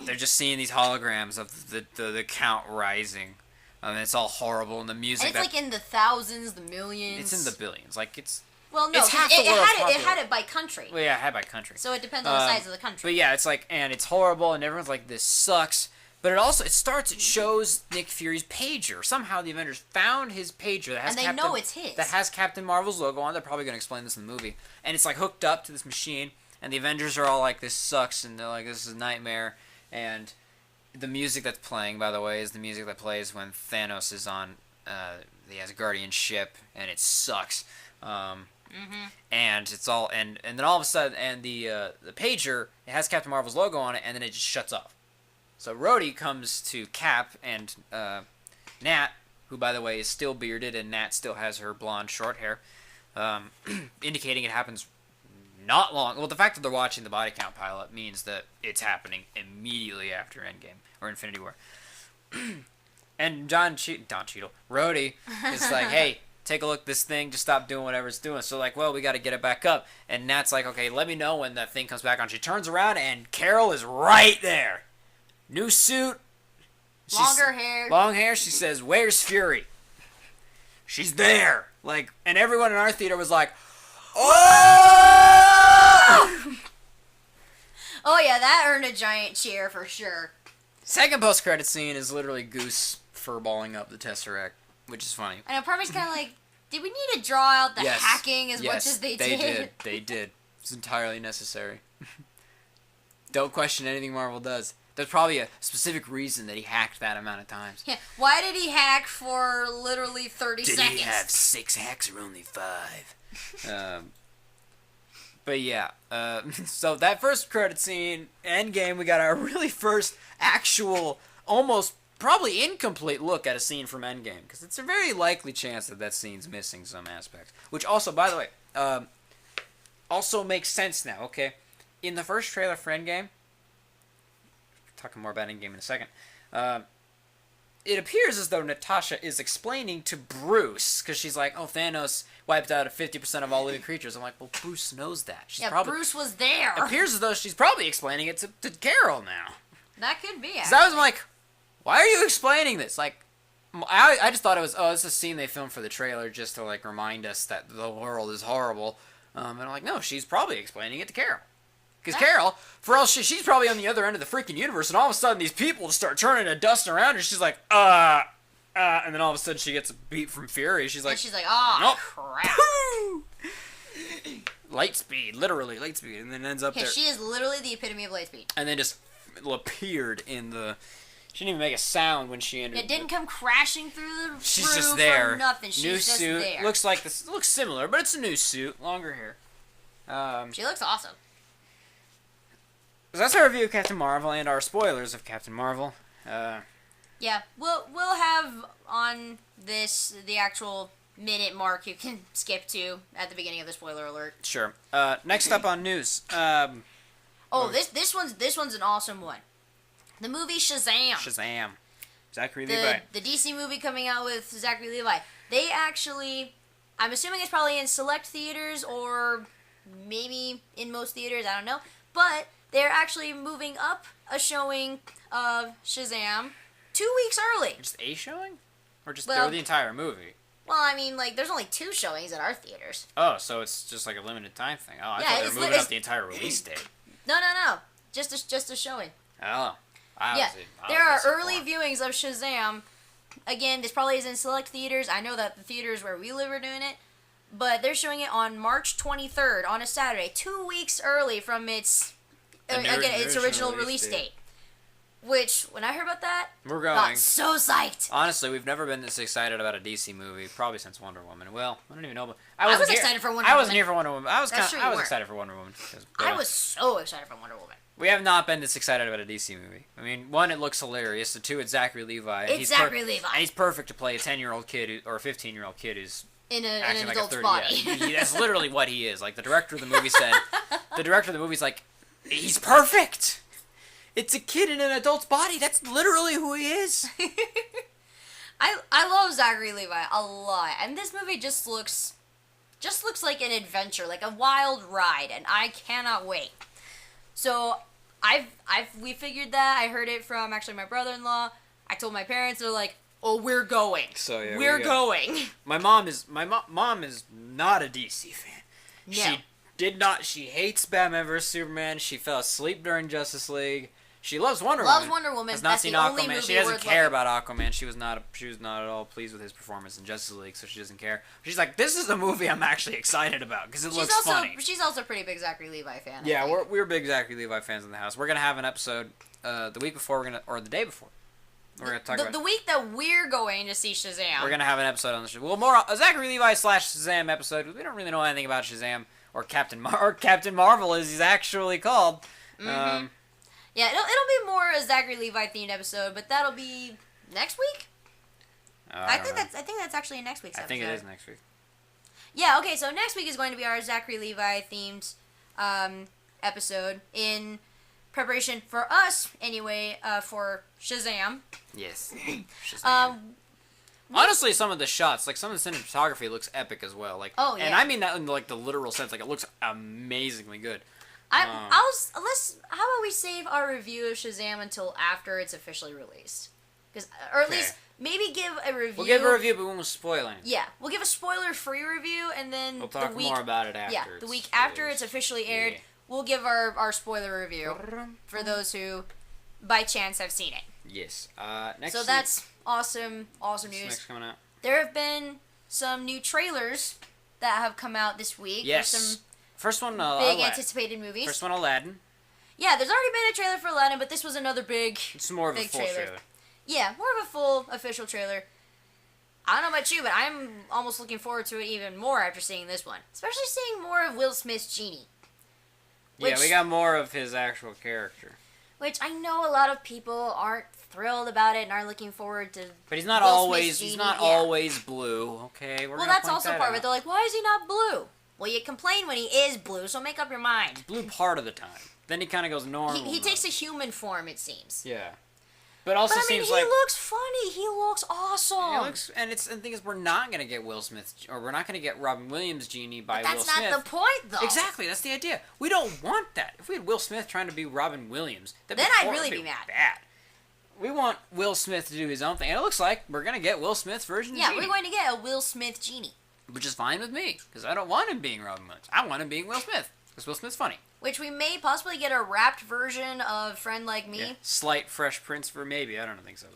They're just seeing these holograms of the count rising. It's all horrible, and the music. And it's in the thousands, the millions. It's in the billions. Well, no, it's half the it world's had it by country. Well, yeah, it had by country. So it depends on the size of the country. But yeah, and it's horrible, and everyone's like, "This sucks." But it shows Nick Fury's pager. Somehow the Avengers found his pager that has know it's his. That has Captain Marvel's logo on it. They're probably going to explain this in the movie. And it's hooked up to this machine, and the Avengers are all like, "This sucks," and they're like, "This is a nightmare." And the music that's playing, by the way, is the music that plays when Thanos is on the Asgardian ship, and it sucks. And it's all and then all of a sudden, and the pager, it has Captain Marvel's logo on it, and then it just shuts off. So Rhodey comes to Cap and Nat, who by the way is still bearded, and Nat still has her blonde short hair, indicating it happens not long. Well, the fact that they're watching the body count pile up means that it's happening immediately after Endgame or Infinity War. And Don Cheadle, Rhodey, is like, "Hey, take a look at this thing. Just stop doing whatever it's doing." So well, we got to get it back up. And Nat's like, "Okay, let me know when that thing comes back on." She turns around, and Carol is right there. New suit. Long hair. She says, "Where's Fury?" She's there. And everyone in our theater was like, "Oh!" Oh yeah, that earned a giant cheer for sure. Second post-credit scene is literally Goose furballing up the Tesseract, which is funny. I know, part of me's kind of like, did we need to draw out the hacking as much as they did? They did. It's entirely necessary. Don't question anything Marvel does. There's probably a specific reason that he hacked that amount of times. Yeah. Why did he hack for literally 30 seconds? Did he have 6 hacks or only 5? But yeah, so that first credit scene, Endgame, we got our really first actual, almost probably incomplete look at a scene from Endgame, because it's a very likely chance that that scene's missing some aspects. Which also, by the way, also makes sense now, okay? In the first trailer for Endgame, talking more about Endgame in a second, it appears as though Natasha is explaining to Bruce, because she's like, oh, Thanos wiped out 50% of all living creatures. I'm like, well, Bruce knows that. Bruce was there. It appears as though she's probably explaining it to Carol now. That could be, So I was like, why are you explaining this? Like, I just thought it was, it's a scene they filmed for the trailer just to, like, remind us that the world is horrible. And I'm like, no, she's probably explaining it to Carol. Because Carol, for all she's probably on the other end of the freaking universe, and all of a sudden these people just start turning to dust around her. She's like, and then all of a sudden she gets a beat from Fury. She's like, oh, crap. Light speed, literally light speed, and then ends up there. She is literally the epitome of light speed. And then just appeared in the. She didn't even make a sound when she entered. It didn't come crashing through the She's roof just there. or nothing. She's new just suit. there. Looks like this. Looks similar, but it's a new suit, longer hair. She looks awesome. So that's our review of Captain Marvel and our spoilers of Captain Marvel. Yeah, we'll have on this the actual minute mark you can skip to at the beginning of the spoiler alert. Sure. Next up on news. This one's an awesome one. The movie Shazam. Shazam. Zachary Levi. The DC movie coming out with Zachary Levi. They actually, I'm assuming it's probably in select theaters or maybe in most theaters. I don't know, but they're actually moving up a showing of Shazam 2 weeks early. Just a showing? Or just Well, or the entire movie? Well, I mean, like, there's only 2 showings at our theaters. Oh, so it's just like a limited time thing. Oh, I Yeah, thought they it's were li- moving it's- up the entire release date. No. Just a showing. Oh. There are early viewings of Shazam. Again, this probably is in select theaters. I know that the theaters where we live are doing it. But they're showing it on March 23rd, on a Saturday, 2 weeks early from its original release date. Which, when I heard about that, We're going. got so psyched. Honestly, we've never been this excited about a DC movie, probably since Wonder Woman. Well, I don't even know. But I was excited for Wonder Woman. I wasn't here for Wonder Woman. I was That's true, you I was weren't. excited for Wonder Woman. I was so excited for Wonder Woman. We have not been this excited about a DC movie. I mean, 1, it looks hilarious. The 2, it's Zachary Levi. It's Zachary Levi. And he's perfect to play a 10-year-old kid or a 15-year-old kid who's In an acting like a adult's 30. body. Yeah, that's literally what he is. Like, the director of the movie said, like, he's perfect. It's a kid in an adult's body. That's literally who he is. I love Zachary Levi a lot, and this movie just looks like an adventure, like a wild ride, and I cannot wait. So we figured that. I heard it from actually my brother-in-law. I told my parents. They're like, "Oh, we're going. So yeah, we're going." My mom is not a DC fan. No. She hates Batman vs Superman. She fell asleep during Justice League. She loves Wonder Woman. Loves Wonder Woman. Has not That's seen the only Aquaman. movie She doesn't worth care loving. about Aquaman. She was not at all pleased with his performance in Justice League, so she doesn't care. She's like, this is a movie I'm actually excited about because it looks funny. She's also a pretty big Zachary Levi fan. Yeah, we're big Zachary Levi fans in the house. We're gonna have an episode the week before or the day before. We're gonna talk about the week that we're going to see Shazam. We're gonna have an episode on the show. Well, more a Zachary Levi / Shazam episode. We don't really know anything about Shazam or Captain Marvel, as he's actually called. Mm-hmm. Yeah, it'll be more a Zachary Levi themed episode, but that'll be next week. I think that's actually next week's episode. I think it is next week. Yeah. Okay. So next week is going to be our Zachary Levi themed episode in preparation for us, anyway, for Shazam. Yes. Shazam. Um, Honestly, some of the shots, like some of the cinematography, looks epic as well. Like, oh yeah. And I mean that in like the literal sense. Like, it looks amazingly good. how about we save our review of Shazam until after it's officially released, or at least maybe give a review. We'll give a review, but we won't spoil anything. Yeah, we'll give a spoiler-free review, and then we'll talk more about it after. Yeah, the week after it's officially aired, we'll give our spoiler review for those who, by chance, have seen it. Yes. Next. So that's awesome what's news. next coming out? There have been some new trailers that have come out this week. Yes. For some First one. big anticipated movies. First one, Aladdin. Yeah, there's already been a trailer for Aladdin, but this was another big. It's more of a big full trailer. Yeah, more of a full official trailer. I don't know about you, but I'm almost looking forward to it even more after seeing this one. Especially seeing more of Will Smith's Genie. Yeah, we got more of his actual character. Which I know a lot of people aren't thrilled about it and aren't looking forward to. But he's not Will always. Smith's He's Genie, not yeah. always blue. Okay. Well, that's also part of it. They're like, why is he not blue? Well, you complain when he is blue, so make up your mind. Blue part of the time. Then he kind of goes normal. He takes a human form, it seems. Yeah. But also But I mean, seems he like looks funny. He looks awesome. it looks, and the thing is, we're not gonna get Will Smith, or we're not gonna get Robin Williams' Genie by But Will that's Smith. not the point, though. Exactly, that's the idea. We don't want that. If we had Will Smith trying to be Robin Williams, Then I'd really be mad. Bad. We want Will Smith to do his own thing, and it looks like we're gonna get Will Smith's version. Yeah, of Genie, we're going to get a Will Smith Genie. which is fine with me because I don't want him being Robin Williams. I want him being Will Smith because Will Smith's funny. Which we may possibly get a wrapped version of Friend Like Me. Yeah. Slight Fresh Prince for maybe. I don't think so.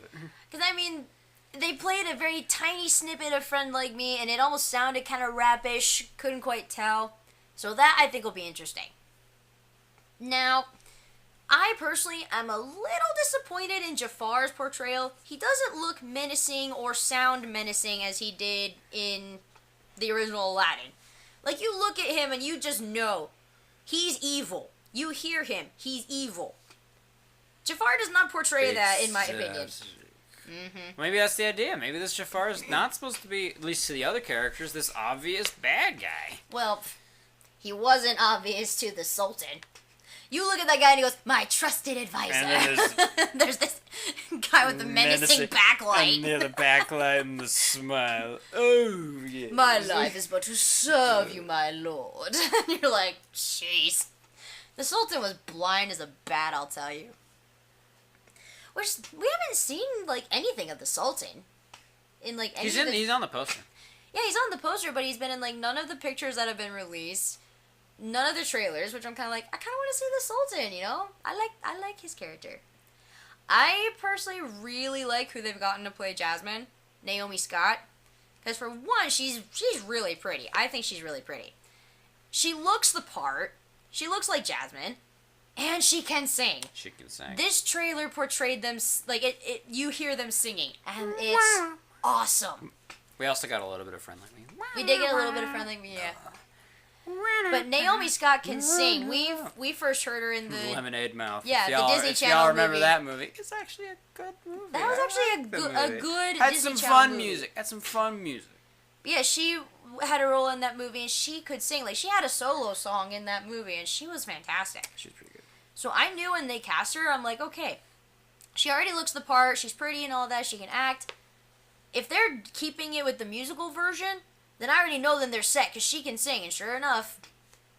Because, I mean, they played a very tiny snippet of Friend Like Me, and it almost sounded kind of rapish. Couldn't quite tell. So that, I think, will be interesting. Now, I personally am a little disappointed in Jafar's portrayal. He doesn't look menacing or sound menacing as he did in the original Aladdin. Like, you look at him and you just know he's evil. You hear him, he's evil. Jafar does not portray that, in my opinion. Maybe that's the idea. Maybe this Jafar is not supposed to be, at least to the other characters, this obvious bad guy. Well, he wasn't obvious to the Sultan. You look at that guy and he goes, my trusted advisor. And then there's this guy with the menacing backlight. And near the backlight and the smile. Oh, yeah. My life is but to serve you, my lord. And you're like, jeez. The Sultan was blind as a bat, I'll tell you. Which, we haven't seen, like, anything of the Sultan. In, like, any of the... He's on the poster. Yeah, he's on the poster, but he's been in, like, none of the pictures that have been released. None of the trailers, which I'm kind of like, I kind of want to see the Sultan, you know? I like his character. I personally really like who they've gotten to play Jasmine, Naomi Scott. Because for one, she's really pretty. I think she's really pretty. She looks the part. She looks like Jasmine. And she can sing. She can sing. This trailer portrayed them, like, you hear them singing. And it's awesome. We also got a little bit of Friend Like Me. We did get a little bit of Friend Like Me, yeah. But Naomi Scott can sing. We first heard her in the Lemonade Mouth. Yeah, If the y'all- Disney if Channel y'all remember movie. that movie, it's actually a good movie. That was I actually like the a movie. good Had Disney some Channel fun movie. music. Had some fun music. Yeah, she had a role in that movie and she could sing. Like, she had a solo song in that movie and she was fantastic. She's pretty good. So I knew when they cast her, I'm like, okay, she already looks the part, she's pretty and all that, she can act. If they're keeping it with the musical version, then I already know then they're set because she can sing. And sure enough,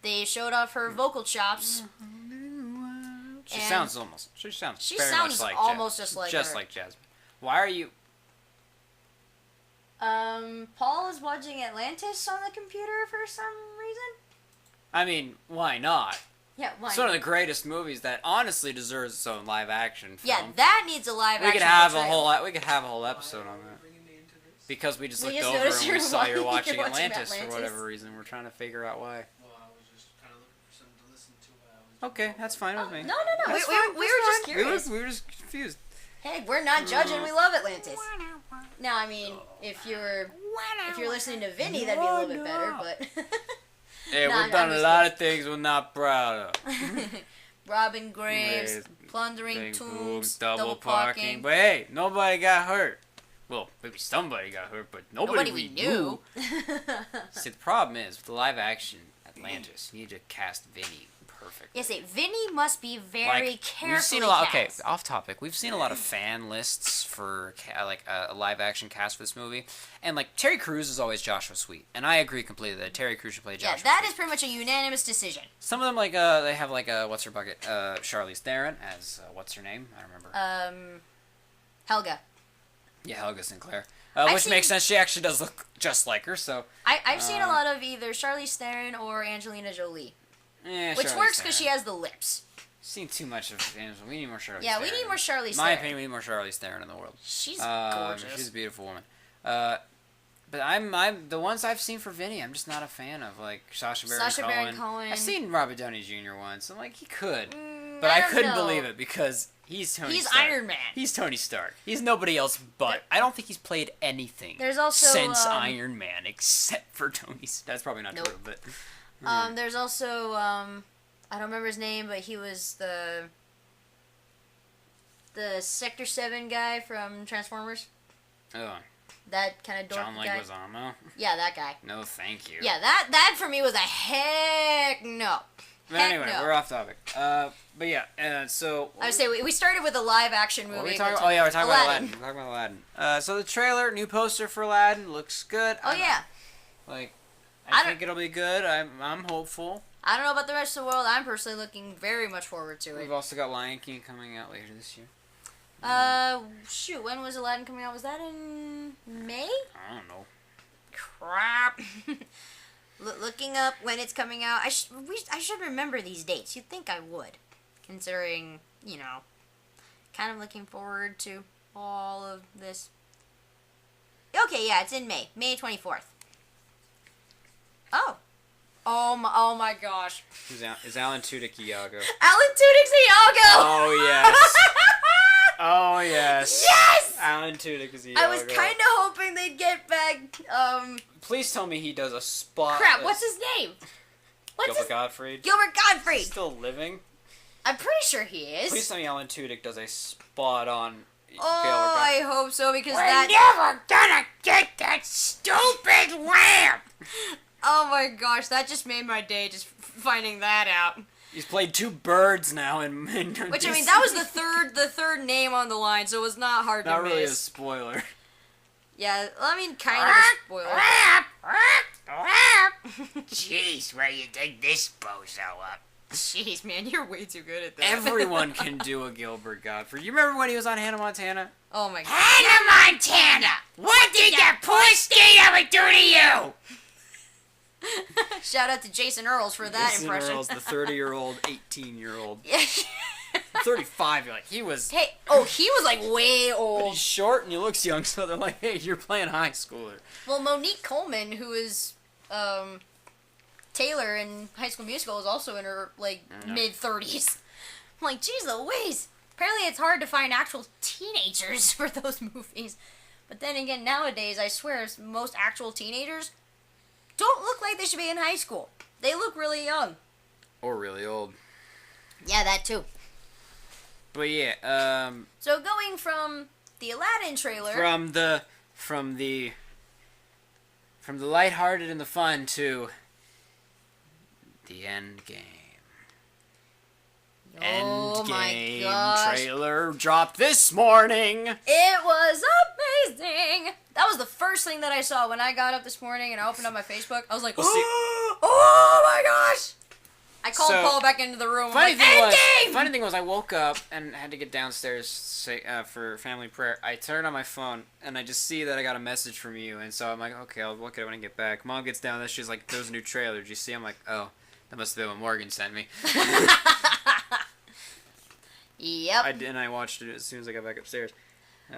they showed off her vocal chops. She And sounds almost. She sounds. she very sounds much like almost just like Just her. like Jasmine. Why are you? Paul is watching Atlantis on the computer for some reason. I mean, why not? Yeah, why? It's one of the greatest movies that honestly deserves its own live action film. Yeah, that needs a live we action could have portrayal. we could have a whole episode on that. Because we just We looked just over noticed and you're we saw you're watching watching Atlantis, Atlantis. for whatever reason. We're trying to figure out why. Well, I was just kind of looking for something to listen to while I was. Okay, that's fine with me. No. That's We fine, were that's just fine. curious. We were just confused. Hey, we're not judging. We love Atlantis. Now, I mean, if you're listening to Vinny, that'd be a little bit better. But Hey, Nah, we've done I'm a just lot of things we're not proud of. robbing graves, Graves, plundering Big tombs, boobs, double parking. But hey, nobody got hurt. Well, maybe somebody got hurt, but nobody we knew. See, the problem is, with the live action Atlantis, you need to cast Vinny perfectly. Yes, Vinny must be very carefully we've seen a lot. cast. Okay, off topic. We've seen a lot of fan lists for a live action cast for this movie, and like Terry Crews is always Joshua Sweet, and I agree completely that Terry Crews should play Joshua. Yeah, that Sweet. is pretty much a unanimous decision. Some of them they have what's her bucket, Charlize Theron as what's her name? I don't remember. Helga. Yeah, Helga Sinclair. I've Which seen- makes sense. She actually does look just like her. So I've seen a lot of either Charlize Theron or Angelina Jolie, which Charlize works because she Theron. has the lips. Seen too much of Angela. We need more Charlize Yeah, Theron. we need more Charlize In my Theron. opinion, we need more Charlize Theron in the world. She's gorgeous. She's a beautiful woman. But I'm the ones I've seen for Vinny, I'm just not a fan of. Like Sacha Baron Cohen. I've seen Robert Downey Jr. once. I'm like, he could, but I couldn't believe it because he's Tony. He's Stark. Iron Man. He's Tony Stark. He's nobody else but. I don't think he's played anything. There's also since Iron Man, except for Tony. That's probably not true, but. There's also I don't remember his name, but he was the Sector 7 guy from Transformers. Oh. That kind of dorky John guy. Leguizamo? Yeah, that guy. No, thank you. Yeah, that for me was a heck no. But anyway, we're off topic. But yeah, so... I would say we started with a live-action movie. What were we talking about? Oh, yeah, we're talking about Aladdin. We're talking about Aladdin. So the trailer, new poster for Aladdin, looks good. Oh, yeah. Like, I think it'll be good. I'm hopeful. I don't know about the rest of the world. I'm personally looking very much forward to it. We've also got Lion King coming out later this year. Shoot, when was Aladdin coming out? Was that in May? I don't know. Crap. Looking up when it's coming out. I should remember these dates. You'd think I would, considering, kind of looking forward to all of this. Okay, yeah, it's in May. May 24th. Oh my gosh. Is Alan Tudyk Iago? Alan Tudyk's Iago! Oh, yes. Oh, yes. Yes! Alan Tudyk is Iago. I was kind of hoping they'd get back, Please tell me he does a spot. Crap, what's his name? Gilbert Gottfried? Gilbert Gottfried! Still living? I'm pretty sure he is. Please tell me Alan Tudyk does a spot on Gilbert I hope so, because We're never gonna get that stupid lamp! Oh my gosh, that just made my day, just finding that out. He's played 2 birds now in Which, I mean, that was the third name on the line, so it was not hard to miss. Not really a spoiler. Yeah, I mean, kind of a spoiler. Jeez, where you dig this bozo up? Jeez, man, you're way too good at that. Everyone can do a Gilbert Gottfried. You remember when he was on Hannah Montana? Oh my god. Hannah Montana! What did your poor state ever do to you? Shout out to Jason Earls for that Jason impression. Earls, the 30-year-old, 18-year-old. Yeah. 35, you're like, he was... Hey, he was like way But old. he's short and he looks young, so they're like, hey, you're playing high schooler. Well, Monique Coleman, who is Taylor in High School Musical, is also in her mid-30s. I'm like, geez Louise. Apparently it's hard to find actual teenagers for those movies. But then again, nowadays, I swear, most actual teenagers don't look like they should be in high school. They look really young. Or really old. Yeah, that too. But yeah, So going from the Aladdin trailer... From the lighthearted and the fun to the Endgame. Oh my Endgame gosh. trailer dropped this morning. It was amazing. That was the first thing that I saw when I got up this morning and I opened up my Facebook. I was like, oh my gosh. I called Paul back into the room. Funny Endgame! thing was, I woke up and had to get downstairs for family prayer. I turned on my phone and I just see that I got a message from you, and so I'm like, okay, I'll look at it when I get back. Mom gets down there, she's like, there's a new trailer. Did you see? I'm like, oh, that must have been what Morgan sent me. Yep. I watched it as soon as I got back upstairs.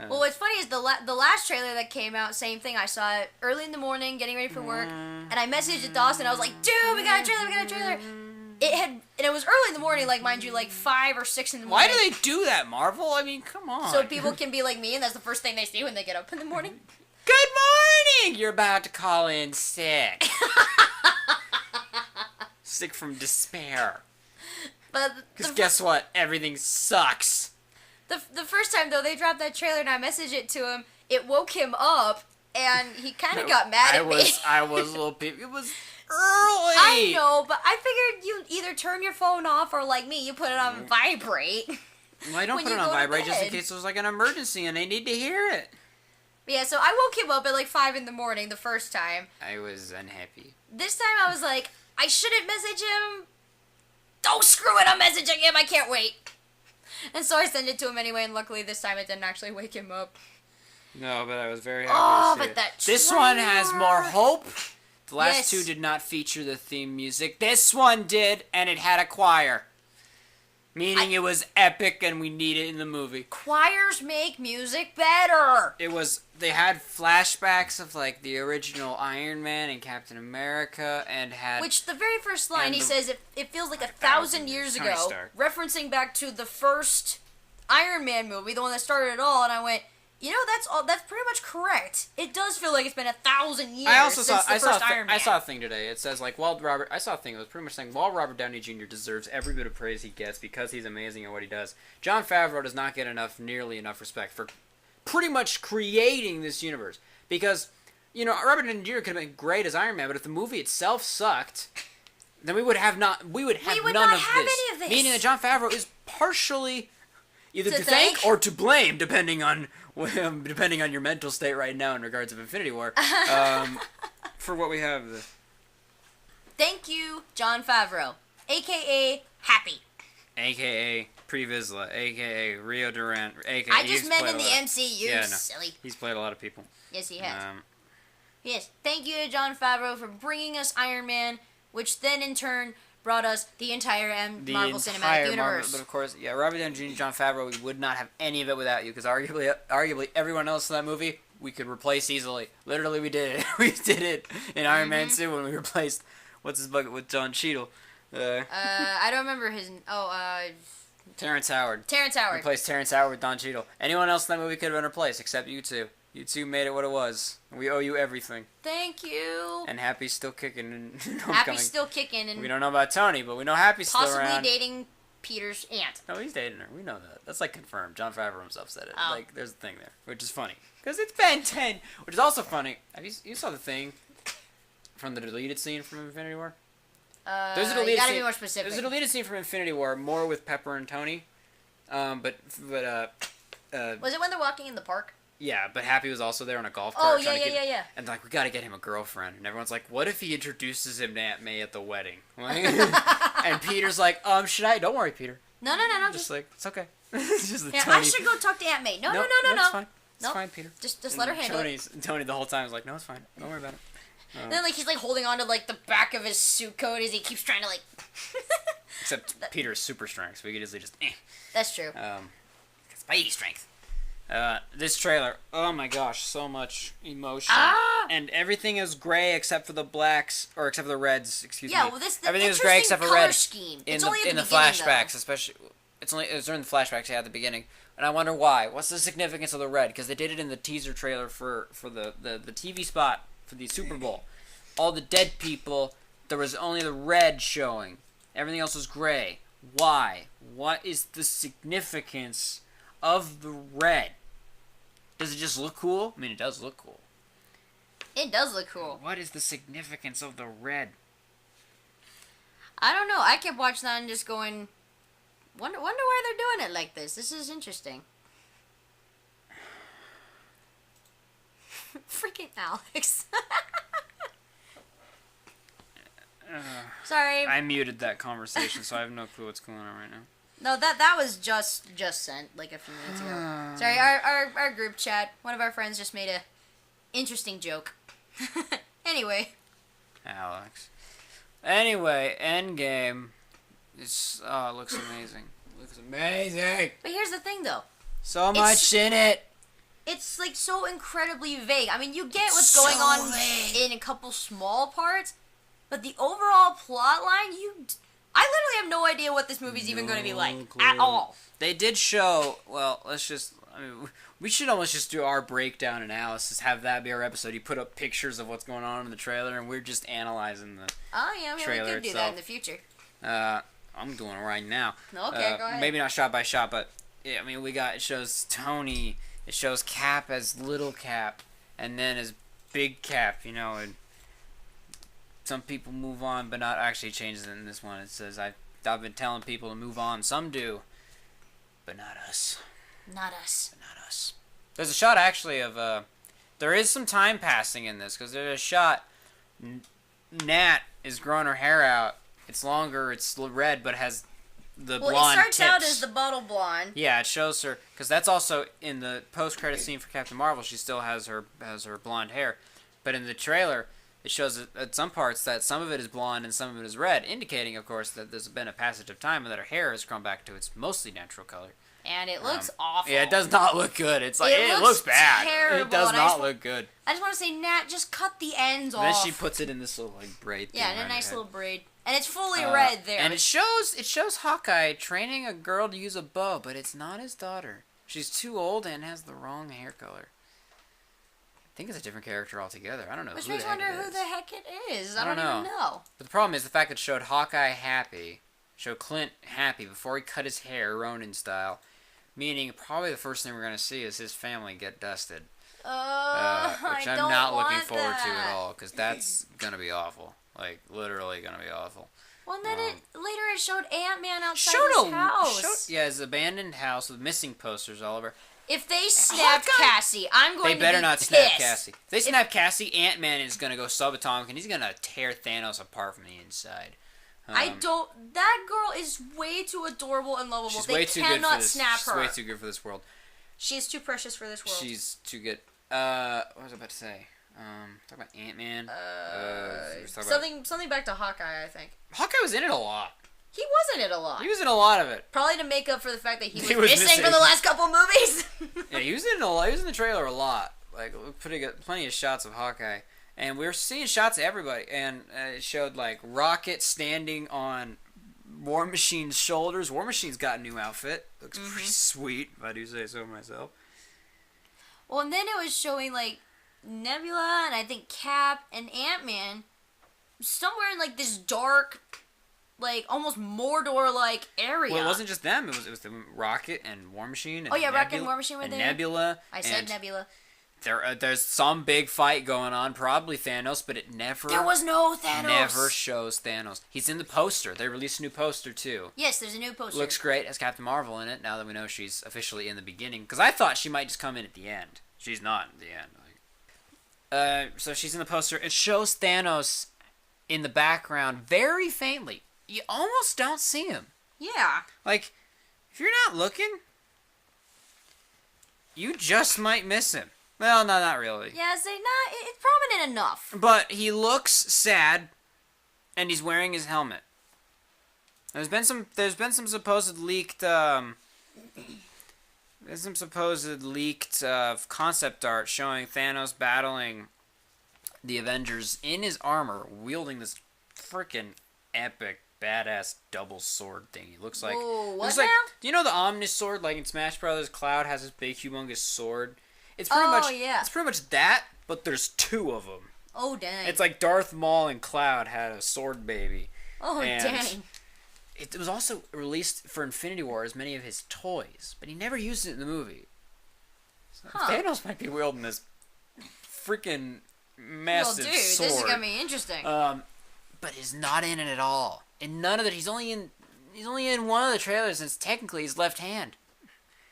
Well, what's funny is the last trailer that came out, same thing. I saw it early in the morning, getting ready for work, and I messaged it Dawson. I was like, dude, we got a trailer. And it was early in the morning, like, mind you, like 5 or 6 in the morning. Why do they do that, Marvel? I mean, come on. So people can be like me, and that's the first thing they see when they get up in the morning. Good morning! You're about to call in sick. Sick from despair. But Because guess what? Everything sucks. The first time, though, they dropped that trailer, and I messaged it to him, it woke him up, and he kind of got mad at me. I was a little peeved. It was early. I know, but I figured you either turn your phone off, or like me, you put it on vibrate. Well, I don't when put you it on go to vibrate just in bed. case there's like an emergency and they need to hear it. But yeah, so I woke him up at like 5 in the morning the first time. I was unhappy. This time I was like, I shouldn't message him. Don't screw it, I'm messaging him, I can't wait. And so I sent it to him anyway, and luckily this time it didn't actually wake him up. No, but I was very happy to see it. that This one has trailer. more hope. The last Yes. two did not feature the theme music. This one did, and it had a choir. Meaning it was epic and we need it in the movie. Choirs make music better. They had flashbacks of like the original Iron Man and Captain America and had... Which the very first line he says, it feels like 1,000 years Tony ago, Stark. referencing back to the first Iron Man movie, the one that started it all, and I went, that's pretty much correct. It does feel like it's been 1,000 years I also since the first Iron Man. I saw a thing today. It says like I saw a thing that was pretty much saying while Robert Downey Jr. deserves every bit of praise he gets because he's amazing at what he does, Jon Favreau does not get nearly enough respect for pretty much creating this universe. Because Robert Downey Jr. could have been great as Iron Man, but if the movie itself sucked, then we would have none of this. Any of this. Meaning that Jon Favreau is partially either to thank thank or to blame, depending on your mental state right now in regards of Infinity War, for what we have. Thank you, Jon Favreau, a.k.a. Happy. A.k.a. Pre Vizsla, a.k.a. Rio Durant, a.k.a. I just meant in the MCU, silly. He's played a lot of people. Yes, he has. Yes, thank you to Jon Favreau for bringing us Iron Man, which then in turn brought us the entire Marvel Cinematic Universe. But of course, Robert Downey Jr., Jon Favreau, we would not have any of it without you, because arguably everyone else in that movie we could replace easily. Literally, we did it. We did it in Iron Man 2 when we replaced what's his bucket with Don Cheadle. I don't remember his. Terrence Howard. Terrence Howard. Replaced Terrence Howard with Don Cheadle. Anyone else in that movie could have been replaced except you two. You two made it what it was. We owe you everything. Thank you. And Happy's still kicking in Homecoming. Happy's still kicking, and we don't know about Tony, but we know Happy's still around. possibly dating Peter's aunt. No, he's dating her. We know that. That's like confirmed. Jon Favreau himself said it. Oh. Like, there's a thing there, which is funny because it's Ben 10, which is also funny. Have you saw the thing from the deleted scene from Infinity War? There's a deleted you gotta scene, be more specific. There's a deleted scene from Infinity War, more with Pepper and Tony. Was it when they're walking in the park? Yeah, but Happy was also there on a golf cart. Oh, yeah. And like, we gotta get him a girlfriend. And everyone's like, what if he introduces him to Aunt May at the wedding? And Peter's like, should I? Don't worry, Peter. No. Just like, it's okay. It's just the Yeah, Tony. I should go talk to Aunt May. No. It's fine. It's Nope. fine, Peter. Just let her handle it. Tony the whole time is like, no, it's fine. Don't worry about it. Then he's holding on to the back of his suit coat as he keeps trying to Except Peter's super strength, so we could easily just That's true. Spidey strength. This trailer, oh my gosh, so much emotion. And everything is gray except for the blacks, or except for the reds, excuse me. Yeah, well, everything is gray except for red. Scheme. In It's the, only at in the the beginning, flashbacks, though. especially. It's during the flashbacks, at the beginning. And I wonder why. What's the significance of the red? Because they did it in the teaser trailer for the TV spot for the Super Bowl. All the dead people, there was only the red showing. Everything else was gray. Why? What is the significance of the red? Does it just look cool? I mean, it does look cool. It does look cool. What is the significance of the red? I don't know. I kept watching that and just going, wonder why they're doing it like this. This is interesting. Freaking Alex. Sorry. I muted that conversation, so I have no clue what's going on right now. No, that was just sent a few minutes ago. Sorry, our group chat, one of our friends just made a interesting joke. Anyway. Alex. Anyway, Endgame. It looks amazing. Looks amazing. But here's the thing, though. So much in it. It's so incredibly vague. I mean, you get what's going on in a couple small parts, but the overall plot line, I literally have no idea what this movie's even going to be like at all. They did show. Well, we should almost just do our breakdown analysis. Have that be our episode. You put up pictures of what's going on in the trailer, and we're just analyzing the. Oh yeah, we trailer could do itself. that in the future. I'm doing it right now. Okay, go ahead. Maybe not shot by shot, but yeah, I mean, it shows Tony. It shows Cap as little Cap, and then as big Cap. And some people move on, but not actually changes in this one. It says I've been telling people to move on. Some do, but not us. Not us. Not us. There's a shot actually of there is some time passing in this because there's a shot. Nat is growing her hair out. It's longer. It's red, but has the blonde Well, it starts tips. out as the bottle blonde. Yeah, it shows her because that's also in the post-credit scene for Captain Marvel. She still has her blonde hair, but in the trailer, It shows at some parts that some of it is blonde and some of it is red, indicating, of course, that there's been a passage of time and that her hair has grown back to its mostly natural color. And it looks awful. Yeah, it does not look good. It's like it looks bad. Terrible, it does not look good. I just want to say, Nat, just cut the ends off. Then she puts it in this little like braid. Yeah, thing in a nice little braid, and it's fully red there. And it shows Hawkeye training a girl to use a bow, but it's not his daughter. She's too old and has the wrong hair color. I think it's a different character altogether. I don't know. Which makes me wonder who the heck it is. I don't even know. But the problem is the fact that it showed Hawkeye happy, showed Clint happy before he cut his hair Ronin style, meaning probably the first thing we're gonna see is his family get dusted. Which I'm not looking forward to at all, because that's gonna be awful. Like literally gonna be awful. Well, and then later it showed Ant-Man outside his house. His abandoned house with missing posters all over. If they snap Cassie, I'm going to be They better not pissed. snap Cassie. If they snap Cassie, Ant-Man is going to go subatomic, and he's going to tear Thanos apart from the inside. That girl is way too adorable and lovable. She's they way too good for this. Snap she's her. way too good for this world. She is too precious for this world. She's too good. What was I about to say? Talk about Ant-Man. Something back to Hawkeye, I think. Hawkeye was in it a lot. He was in it a lot. He was in a lot of it. Probably to make up for the fact that he was missing from the last couple movies. Yeah, he was in a lot. He was in the trailer a lot. Like plenty of shots of Hawkeye, and we were seeing shots of everybody. And it showed like Rocket standing on War Machine's shoulders. War Machine's got a new outfit. Looks pretty sweet, if I do say so myself. Well, and then it was showing like Nebula and I think Cap and Ant-Man somewhere in like this dark, like almost Mordor-like area. Well, it wasn't just them. It was the Rocket and War Machine. And Rocket and War Machine were there. Nebula. I said Nebula. There's some big fight going on, probably Thanos, but it never. There was no Thanos. Never shows Thanos. He's in the poster. They released a new poster too. Yes, there's a new poster. Looks great. Has Captain Marvel in it. Now that we know she's officially in the beginning, because I thought she might just come in at the end. She's not in the end. So she's in the poster. It shows Thanos in the background very faintly. You almost don't see him. Yeah. Like, if you're not looking, you just might miss him. Well, no, not really. Yeah, it's prominent enough. But he looks sad, and he's wearing his helmet. There's been some supposed leaked concept art showing Thanos battling the Avengers in his armor, wielding this freaking epic, badass double sword thing. He looks like. Whoa, what looks now? like, do you know the Omnis sword? Like in Smash Brothers, Cloud has this big, humongous sword. It's pretty much. Yeah. It's pretty much that, but there's two of them. Oh dang! It's like Darth Maul and Cloud had a sword baby. Oh dang! It was also released for Infinity War as many of his toys, but he never used it in the movie. So Thanos might be wielding this freaking massive sword. This is gonna be interesting. But he's not in it at all. In none of it. He's only in one of the trailers, and it's technically his left hand.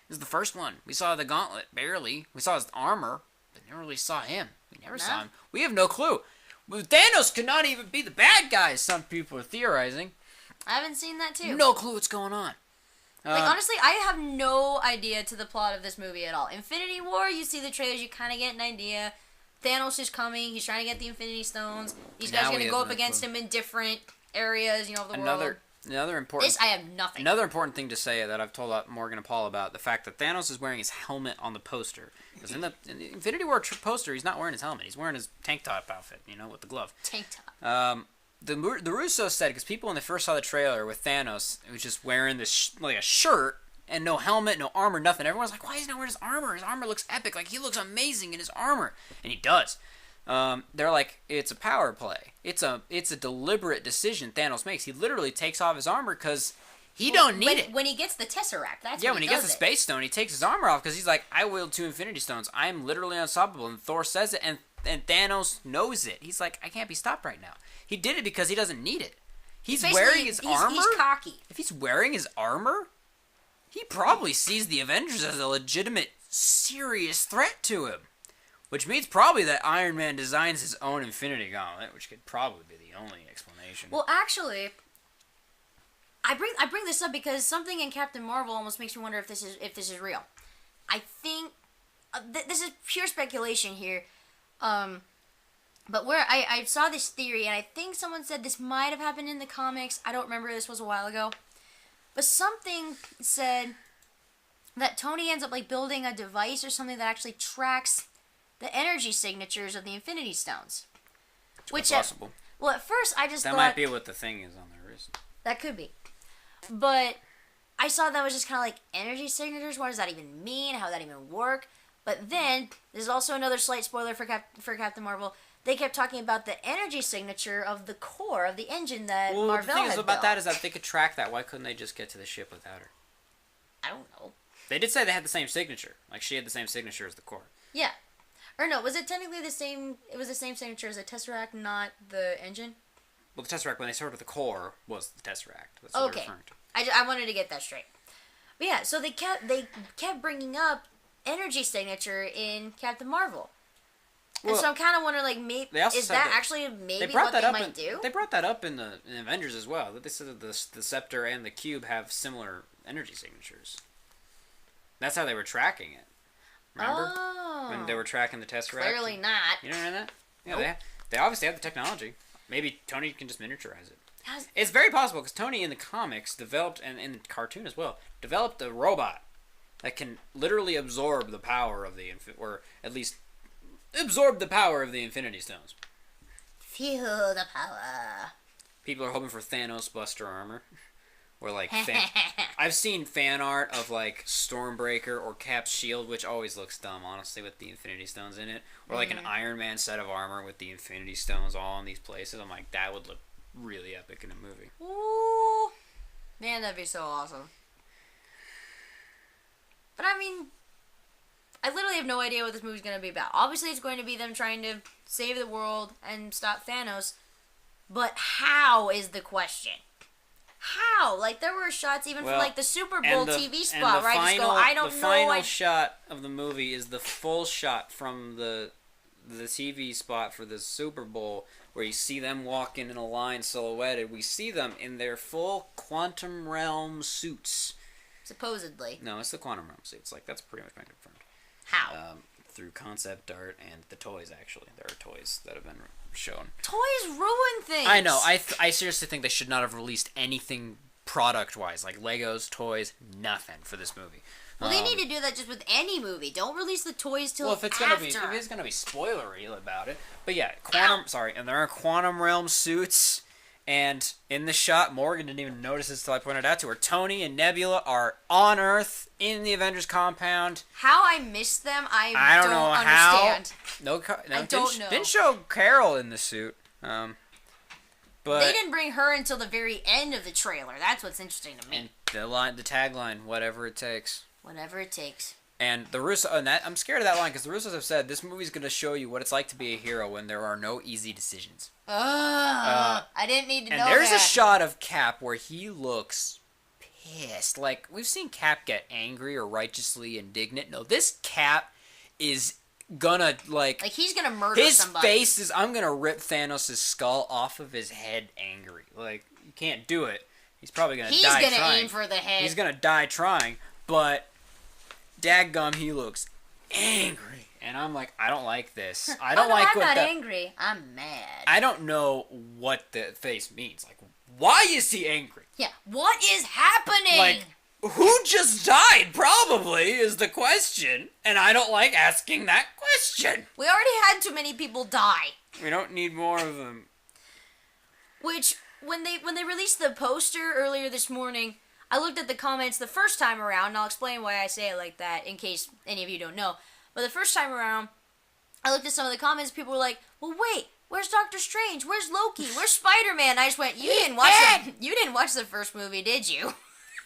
This is the first one. We saw the gauntlet, barely. We saw his armor, but never really saw him. We never saw him. We have no clue. Well, Thanos could not even be the bad guy, as some people are theorizing. I haven't seen that too. No clue what's going on. Like, honestly, I have no idea to the plot of this movie at all. Infinity War, you see the trailers, you kind of get an idea. Thanos is coming. He's trying to get the Infinity Stones. These guys are going to go up against him in different areas, of the world. Another important. I have nothing. Another important thing to say that I've told Morgan and Paul about, the fact that Thanos is wearing his helmet on the poster. Because in the Infinity War poster, he's not wearing his helmet. He's wearing his tank top outfit, with the glove. Tank top. The Russo said, because people when they first saw the trailer with Thanos, it was just wearing this like a shirt and no helmet, no armor, nothing. Everyone's like, why is he not wearing his armor? His armor looks epic. Like, he looks amazing in his armor. And he does. They're like, it's a power play. It's a deliberate decision Thanos makes. He literally takes off his armor because he don't need it. When he gets the Tesseract, that's when he gets the Space Stone, he takes his armor off because he's like, I wield 2 Infinity Stones. I'm literally unstoppable. And Thor says it, and Thanos knows it. He's like, I can't be stopped right now. He did it because he doesn't need it. He's wearing his armor. He's cocky. If he's wearing his armor, he probably sees the Avengers as a legitimate, serious threat to him. Which means probably that Iron Man designs his own Infinity Gauntlet, which could probably be the only explanation. Well, actually, I bring this up because something in Captain Marvel almost makes me wonder if this is real. I think this is pure speculation here. But where I saw this theory, and I think someone said this might have happened in the comics. I don't remember. This was a while ago. But something said that Tony ends up like building a device or something that actually tracks the energy signatures of the Infinity Stones. Which possible. Well, at first I just that thought... might be what the thing is on their wrist. That could be. But I saw that was just kind of like energy signatures. What does that even mean? How does that even work? But then, there's also another slight spoiler for Captain Marvel. They kept talking about the energy signature of the core of the engine that Marvel had built. The thing is about that is that they could track that. Why couldn't they just get to the ship without her? I don't know. They did say they had the same signature. Like, she had the same signature as the core. Yeah. Or no, was it technically the same... It was the same signature as the Tesseract, not the engine? Well, the Tesseract, when they started with the core, was the Tesseract. That's what they're referring to. I wanted to get that straight. But yeah, so they kept bringing up energy signature in Captain Marvel. And so I'm kind of wondering, like, maybe is that actually maybe what they might do? They brought that up in Avengers as well. That they said that the Scepter and the Cube have similar energy signatures. That's how they were tracking it. Remember? Oh. When they were tracking the Tesseract? Clearly not. You don't know that? Yeah, Nope. they obviously have the technology. Maybe Tony can just miniaturize it. It's very possible, because Tony in the comics developed, and in the cartoon as well, developed a robot that can literally absorb the power of or at least absorb the power of the Infinity Stones. Feel the power. People are hoping for Thanos Buster armor. Or like, I've seen fan art of like Stormbreaker or Cap's shield, which always looks dumb, honestly, with the Infinity Stones in it. Or like an Iron Man set of armor with the Infinity Stones all in these places. I'm like, that would look really epic in a movie. Ooh, man, that'd be so awesome. But I mean, I literally have no idea what this movie's going to be about. Obviously, it's going to be them trying to save the world and stop Thanos. But how is the question? How? Like, there were shots even from, like, the Super Bowl TV spot where I just go, I don't know. The final shot of the movie is the full shot from the TV spot for the Super Bowl where you see them walking in a line silhouetted. We see them in their full quantum realm suits. Supposedly. No, it's the quantum realm suits. Like, that's pretty much been confirmed. How? Through concept art and the toys, actually. There are toys that have been shown. Toys ruin things! I know. I seriously think they should not have released anything product-wise. Like Legos, toys, nothing for this movie. Well, they need to do that just with any movie. Don't release the toys till after. If it's gonna be spoilery about it. But yeah, and there are quantum realm suits. And in the shot, Morgan didn't even notice this until I pointed it out to her. Tony and Nebula are on Earth in the Avengers compound. How I missed them, I don't know understand. How. I don't know. Didn't show Carol in the suit. But they didn't bring her until the very end of the trailer. That's what's interesting to me. And the tagline, whatever it takes. Whatever it takes. And the I'm scared of that line because the Russos have said this movie's going to show you what it's like to be a hero when there are no easy decisions. I didn't need to know that. And there's a shot of Cap where he looks pissed. Like, we've seen Cap get angry or righteously indignant. No, this Cap is gonna, like he's gonna murder somebody. His face is, I'm gonna rip Thanos' skull off of his head angry. Like, you can't do it. He's probably gonna die trying. He's gonna aim for the head. He's gonna die trying, but dadgum, he looks angry. And I'm like, I don't like this. I don't like I'm not angry. I'm mad. I don't know what the face means. Like, why is he angry? Yeah, what is happening? Like, who just died, probably, is the question. And I don't like asking that question. We already had too many people die. We don't need more of them. Which, when they released the poster earlier this morning, I looked at the comments the first time around, and I'll explain why I say it like that, in case any of you don't know. But the first time around, I looked at some of the comments, people were like, well, wait, where's Doctor Strange? Where's Loki? Where's Spider-Man? I just went, you didn't watch the first movie, did you?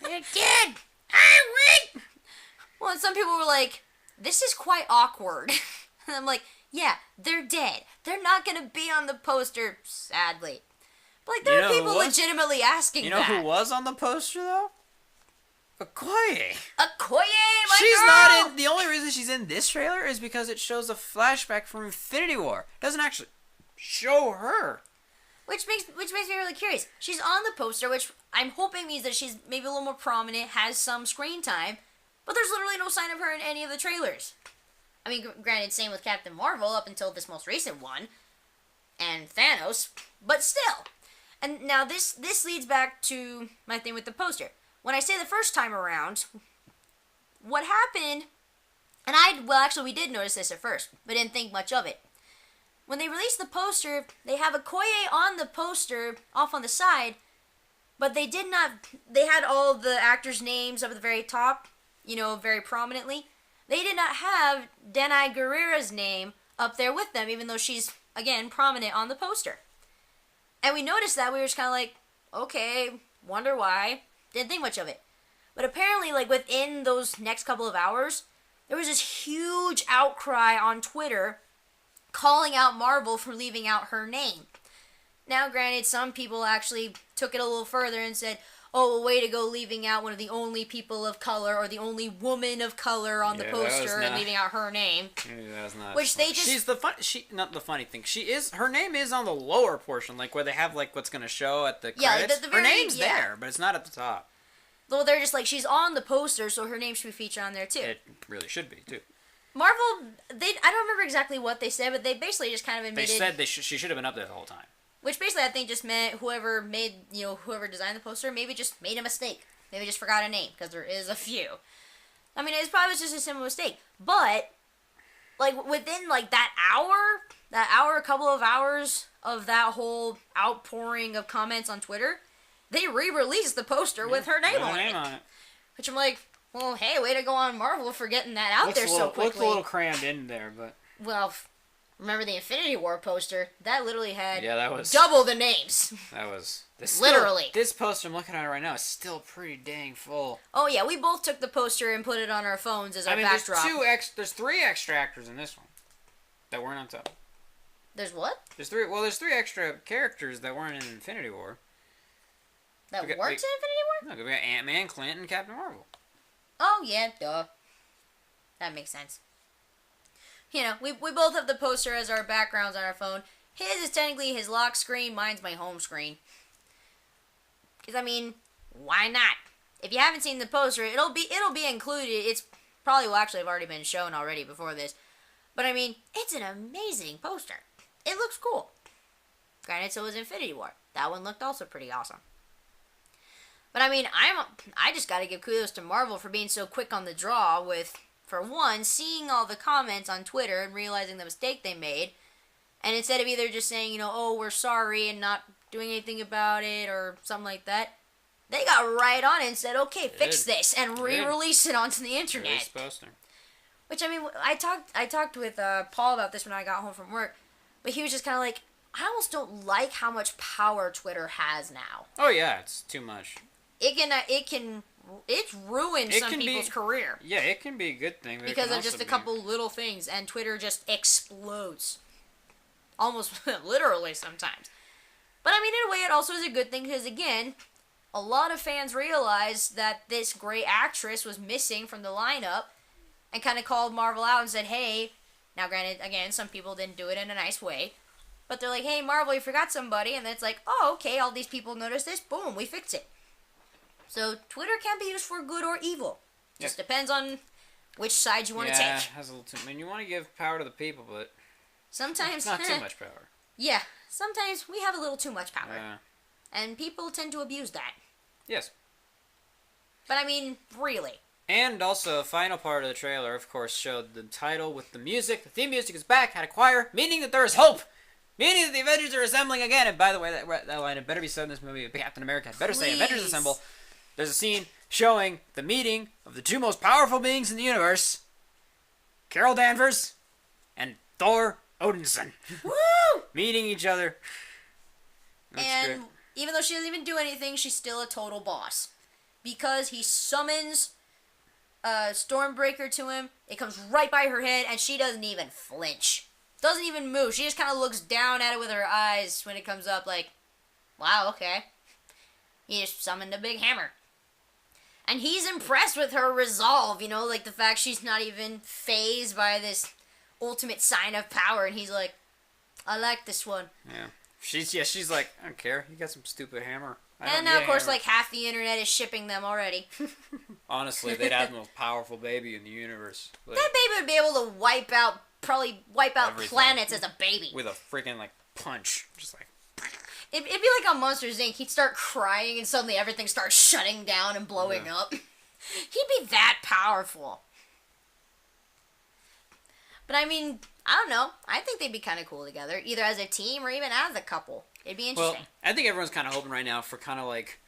I did. I went. Well, and some people were like, this is quite awkward. And I'm like, yeah, they're dead. They're not going to be on the poster, sadly. But, like, there are people legitimately asking that. You know who was on the poster, though? Okoye. Okoye, my She's girl! not in. The only reason she's in this trailer is because it shows a flashback from Infinity War. It doesn't actually show her. Which makes me really curious. She's on the poster, which I'm hoping means that she's maybe a little more prominent, has some screen time, but there's literally no sign of her in any of the trailers. I mean, granted, same with Captain Marvel up until this most recent one. and Thanos, but still. And now this leads back to my thing with the poster. When I say the first time around, what happened, and we did notice this at first, but didn't think much of it. When they released the poster, they have Okoye on the poster off on the side, but they had all the actors' names up at the very top, very prominently. They did not have Danai Gurira's name up there with them, even though she's, again, prominent on the poster. And we noticed that. We were just kind of like, okay, wonder why. Didn't think much of it. But apparently, within those next couple of hours, there was this huge outcry on Twitter calling out Marvel for leaving out her name. Now, granted, some people actually took it a little further and said, oh, way to go leaving out one of the only people of color or the only woman of color on the poster and leaving out her name. That was not. Which they just... She's not the funny thing. Her name is on the lower portion, where they have what's going to show at the credits. The very, her name's there, but it's not at the top. Well, they're just she's on the poster, so her name should be featured on there too. It really should be too. Marvel, I don't remember exactly what they said, but they basically just kind of admitted... They said she should have been up there the whole time. Which basically I think just meant whoever designed the poster maybe just made a mistake. Maybe just forgot a name, because there is a few. I mean, it's probably just a simple mistake. But, within, that hour, a couple of hours of that whole outpouring of comments on Twitter, they re-released the poster with her name on it. Which I'm like, well, hey, way to go on Marvel for getting that out there so quickly. Looks a little crammed in there, but... Well... Remember the Infinity War poster? That literally had that double the names. That was... Literally. This poster, I'm looking at it right now, is still pretty dang full. Oh, yeah, we both took the poster and put it on our phones as our backdrop. There's 3 extra actors in this one that weren't on top. There's what? There's 3 extra characters that weren't in Infinity War. That weren't in Infinity War? No, we got Ant-Man, Clint, and Captain Marvel. Oh, yeah, duh. That makes sense. We both have the poster as our backgrounds on our phone. His is technically his lock screen, mine's my home screen. Because, why not? If you haven't seen the poster, it'll be included. It's probably will actually have already been shown already before this. But, it's an amazing poster. It looks cool. Granted, so was Infinity War. That one looked also pretty awesome. But, I just gotta give kudos to Marvel for being so quick on the draw with... For one, seeing all the comments on Twitter and realizing the mistake they made, and instead of either just saying, oh, we're sorry and not doing anything about it or something like that, they got right on it and said, okay, fix this and re-release it onto the internet. Which, I talked with Paul about this when I got home from work, but he was just kind of like, I almost don't like how much power Twitter has now. Oh, yeah, it's too much. It's ruined some people's career. Yeah, it can be a good thing. Because of just a couple little things, and Twitter just explodes. Almost literally sometimes. But in a way it also is a good thing, because again, a lot of fans realized that this great actress was missing from the lineup, and kind of called Marvel out and said, hey, now granted, again, some people didn't do it in a nice way, but they're like, hey, Marvel, you forgot somebody, and then it's like, oh, okay, all these people noticed this, boom, we fixed it. So, Twitter can be used for good or evil. Just depends on which side you want to take. Yeah, it has a little too... you want to give power to the people, but... Sometimes... Not too much power. Yeah, sometimes we have a little too much power. Yeah. And people tend to abuse that. Yes. But, really. And also, the final part of the trailer, of course, showed the title with the music. The theme music is back, had a choir, meaning that there is hope! Meaning that the Avengers are assembling again! And by the way, that line had better be said in this movie. Captain America had better say Avengers Assemble. There's a scene showing the meeting of the 2 most powerful beings in the universe, Carol Danvers and Thor Odinson. Woo! Meeting each other. That's great. Even though she doesn't even do anything, she's still a total boss. Because he summons Stormbreaker to him, it comes right by her head, and she doesn't even flinch. Doesn't even move. She just kind of looks down at it with her eyes when it comes up like, wow, okay. He just summoned a big hammer. And he's impressed with her resolve, the fact she's not even fazed by this ultimate sign of power. And he's like, I like this one. Yeah. She's like, I don't care. You got some stupid hammer. And now, of course, half the internet is shipping them already. Honestly, they'd have the most powerful baby in the universe. That baby would be able to wipe out everything. planets as a baby. With a freaking, punch. Just like... It'd be like on Monsters, Inc. He'd start crying and suddenly everything starts shutting down and blowing up. He'd be that powerful. But I mean, I don't know. I think they'd be kind of cool together, either as a team or even as a couple. It'd be interesting. Well, I think everyone's kind of hoping right now for kind of like...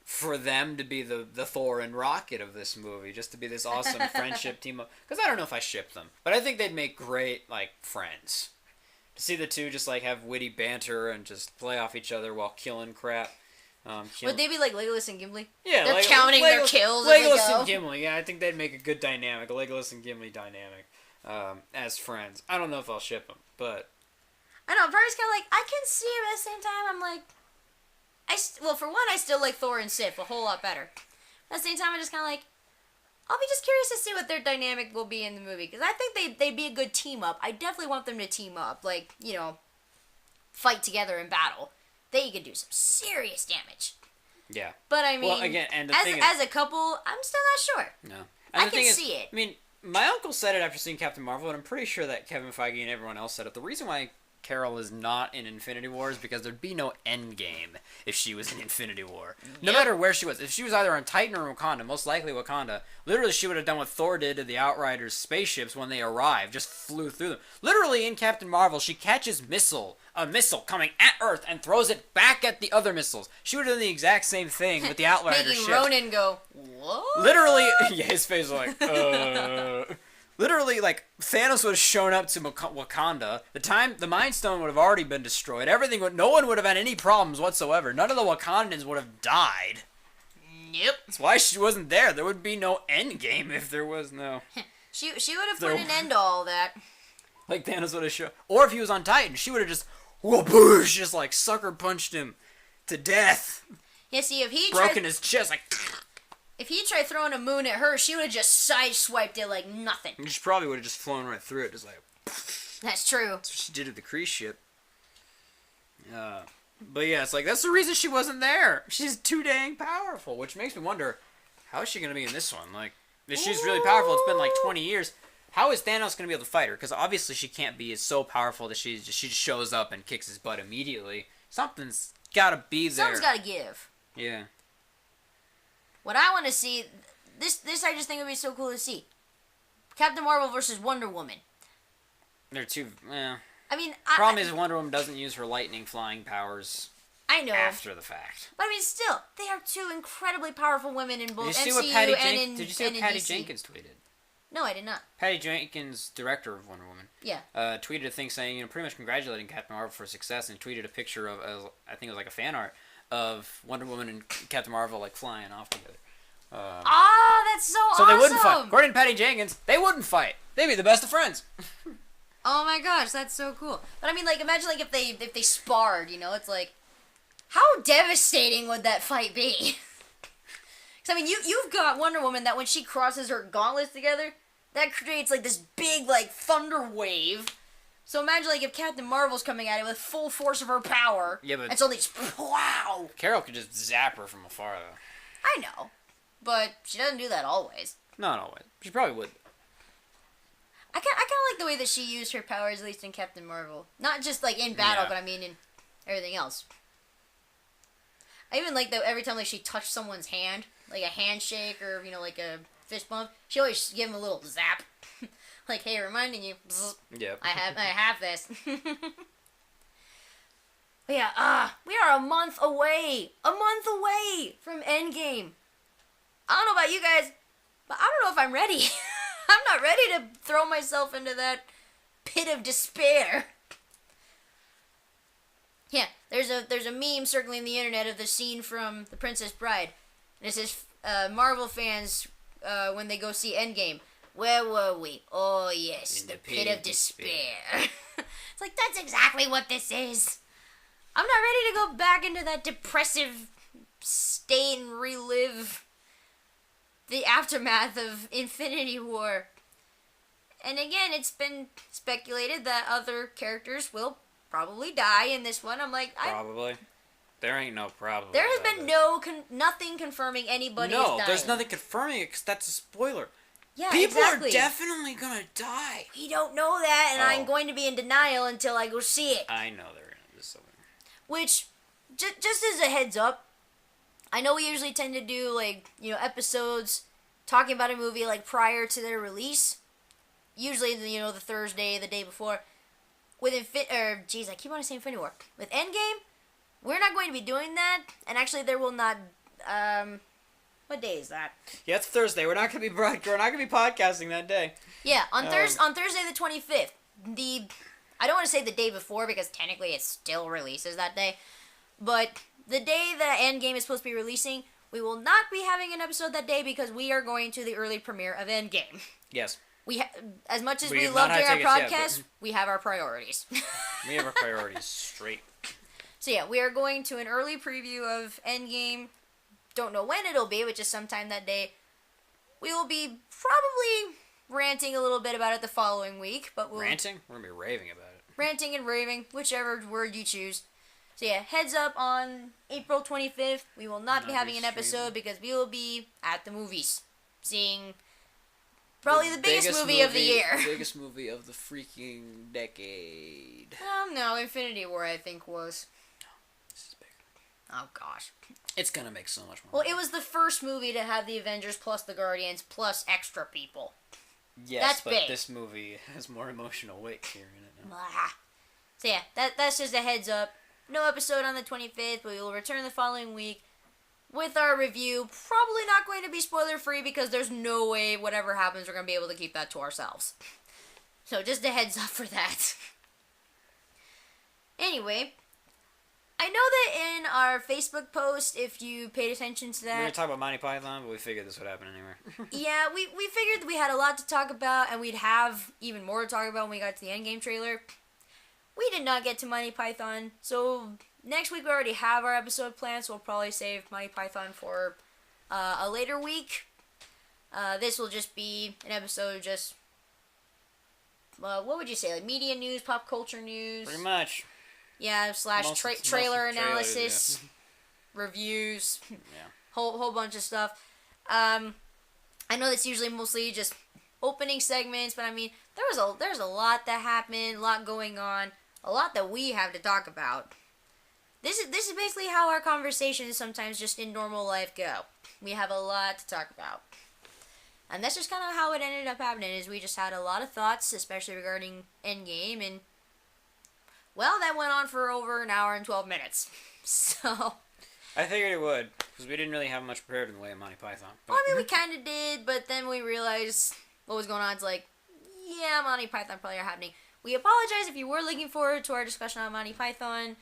for them to be the Thor and Rocket of this movie, just to be this awesome friendship team up. Because I don't know if I ship them, but I think they'd make great like friends. To see the two just like have witty banter and just play off each other while killing crap. Would they be like Legolas and Gimli? Yeah, they're counting their kills. Legolas and Gimli. Yeah, I think they'd make a good dynamic, a Legolas and Gimli dynamic as friends. I don't know if I'll ship them, but I know. Party's kind of like I can see him at the same time. I'm like. Well, for one, I still like Thor and Sif a whole lot better. At the same time, I'm just kind of like, I'll be just curious to see what their dynamic will be in the movie. Because I think they'd be a good team-up. I definitely want them to team up. Like, you know, fight together in battle. They could do some serious damage. yeah. But I mean, Well, again, and the thing as a couple, I'm still not sure. No. I can see it. I mean, my uncle said it after seeing Captain Marvel, and I'm pretty sure that Kevin Feige and everyone else said it. The reason why Carol is not in Infinity War is because there'd be no Endgame if she was in Infinity War. No matter where she was. If she was either on Titan or Wakanda, most likely Wakanda, literally she would have done what Thor did to the Outriders' spaceships when they arrived, just flew through them. Literally in Captain Marvel, she catches a missile coming at Earth and throws it back at the other missiles. She would have done the exact same thing with the Outriders' Making ships. Ronan go, what? Literally, yeah, his face was like, Literally, like, Thanos would have shown up to Wakanda. The Mind Stone would have already been destroyed. No one would have had any problems whatsoever. None of the Wakandans would have died. Nope. That's why she wasn't there. There would be no Endgame if there was no... She would have put an end to all that. Like, Thanos would have shown... Or if he was on Titan, she would have just... Whoopoosh! Just, like, sucker punched him to death. Yeah, see, if he broken his chest, like... If he tried throwing a moon at her, she would have just sideswiped it like nothing. She probably would have just flown right through it, just like... That's true. That's what she did with the Kree ship. But yeah, it's like, that's the reason she wasn't there. She's too dang powerful, which makes me wonder, how is she going to be in this one? Like, if she's really powerful, it's been like 20 years, how is Thanos going to be able to fight her? Because obviously she can't be so powerful that she just shows up and kicks his butt immediately. Something's got to be there. Something's got to give. Yeah. What I want to see, this I just think would be so cool to see. Captain Marvel versus Wonder Woman. They're too, I mean, problem is Wonder Woman doesn't use her lightning flying powers. I know. After the fact. But I mean, still, they are two incredibly powerful women in both MCU Did you see what and Patty DC. Jenkins tweeted? No, I did not. Patty Jenkins, director of Wonder Woman, tweeted a thing saying, pretty much congratulating Captain Marvel for success, and tweeted a picture of, I think it was like a fan art, of Wonder Woman and Captain Marvel like flying off together. That's so awesome! So they wouldn't fight. According to Patty Jenkins, they wouldn't fight. They'd be the best of friends. Oh my gosh, that's so cool. But I mean, like, imagine like if they sparred, you know, it's like, how devastating would that fight be? Because I mean, you've got Wonder Woman that when she crosses her gauntlets together, that creates like this big like thunder wave. So imagine like if Captain Marvel's coming at it with full force of her power. Yeah, but and so they just wow. Carol could just zap her from afar though. I know, but she doesn't do that always. Not always. She probably would. I kind of like the way that she used her powers, at least in Captain Marvel. Not just like in battle, but I mean in everything else. I even like that every time like she touched someone's hand, like a handshake or like a fist bump, she always give him a little zap. Like, hey, reminding you, yep. I have this. But yeah, we are a month away from Endgame. I don't know about you guys, but I don't know if I'm ready. I'm not ready to throw myself into that pit of despair. Yeah, there's a meme circling the internet of the scene from The Princess Bride. And it says, Marvel fans, when they go see Endgame, where were we? Oh yes, the pit of despair. It's like, that's exactly what this is. I'm not ready to go back into that depressive state and relive the aftermath of Infinity War. And again, it's been speculated that other characters will probably die in this one. I'm like, probably. There ain't no problem. There has been nothing confirming anybody's dying. No, there's nothing confirming it because that's a spoiler. Yeah, People exactly. are definitely gonna die. We don't know that, and I'm Oh. going to be in denial until I go see it. I know they're gonna do something. Which, just as a heads up, I know we usually tend to do, like, episodes talking about a movie, like, prior to their release. Usually, the Thursday, the day before. I keep on saying Infinity War. With Endgame, we're not going to be doing that, and actually there will not, what day is that? Yeah, it's Thursday. We're not gonna be podcasting that day. Yeah, on Thursday the 25th. I don't want to say the day before because technically it still releases that day, but the day that Endgame is supposed to be releasing, we will not be having an episode that day because we are going to the early premiere of Endgame. Yes. As much as We we have love not had doing our tickets yet, podcast, we have our priorities. We have our priorities straight. So yeah, we are going to an early preview of Endgame. Don't know when it'll be, which is sometime that day. We will be probably ranting a little bit about it the following week, but we'll Ranting? We're gonna be raving about it. ranting and raving, whichever word you choose. So yeah, heads up on April 25th, we will not be having an episode because we will be at the movies, seeing probably the biggest movie of the year. Biggest movie of the freaking decade. No, Infinity War I think was. This is big. Oh gosh. It's gonna make so much more. Well, it was the first movie to have the Avengers plus the Guardians plus extra people. Yes, That's but big. this movie has more emotional weight here in it now. Blah. So yeah, that's just a heads up. No episode on the 25th, but we will return the following week with our review. Probably not going to be spoiler free because there's no way whatever happens we're going to be able to keep that to ourselves. So just a heads up for that. Anyway, I know that in our Facebook post, if you paid attention to We were that, gonna talk about Monty Python, but we figured this would happen anyway. yeah, we figured that we had a lot to talk about, and we'd have even more to talk about when we got to the Endgame trailer. We did not get to Monty Python, so next week we already have our episode planned, so we'll probably save Monty Python for a later week. This will just be an episode of just, what would you say, like media news, pop culture news? Pretty much. Yeah, slash Mostly trailer trailers, analysis, reviews, Yeah. whole bunch of stuff. I know that's usually mostly just opening segments, but I mean, there's a lot that happened, a lot going on, a lot that we have to talk about. This is basically how our conversations sometimes just in normal life go. We have a lot to talk about. And that's just kind of how it ended up happening, is we just had a lot of thoughts, especially regarding Endgame, and well, that went on for over an hour and 12 minutes. So, I figured it would, because we didn't really have much prepared in the way of Monty Python. well, I mean, we kind of did, but then we realized what was going on. It's like, yeah, Monty Python probably are happening. We apologize if you were looking forward to our discussion on Monty Python.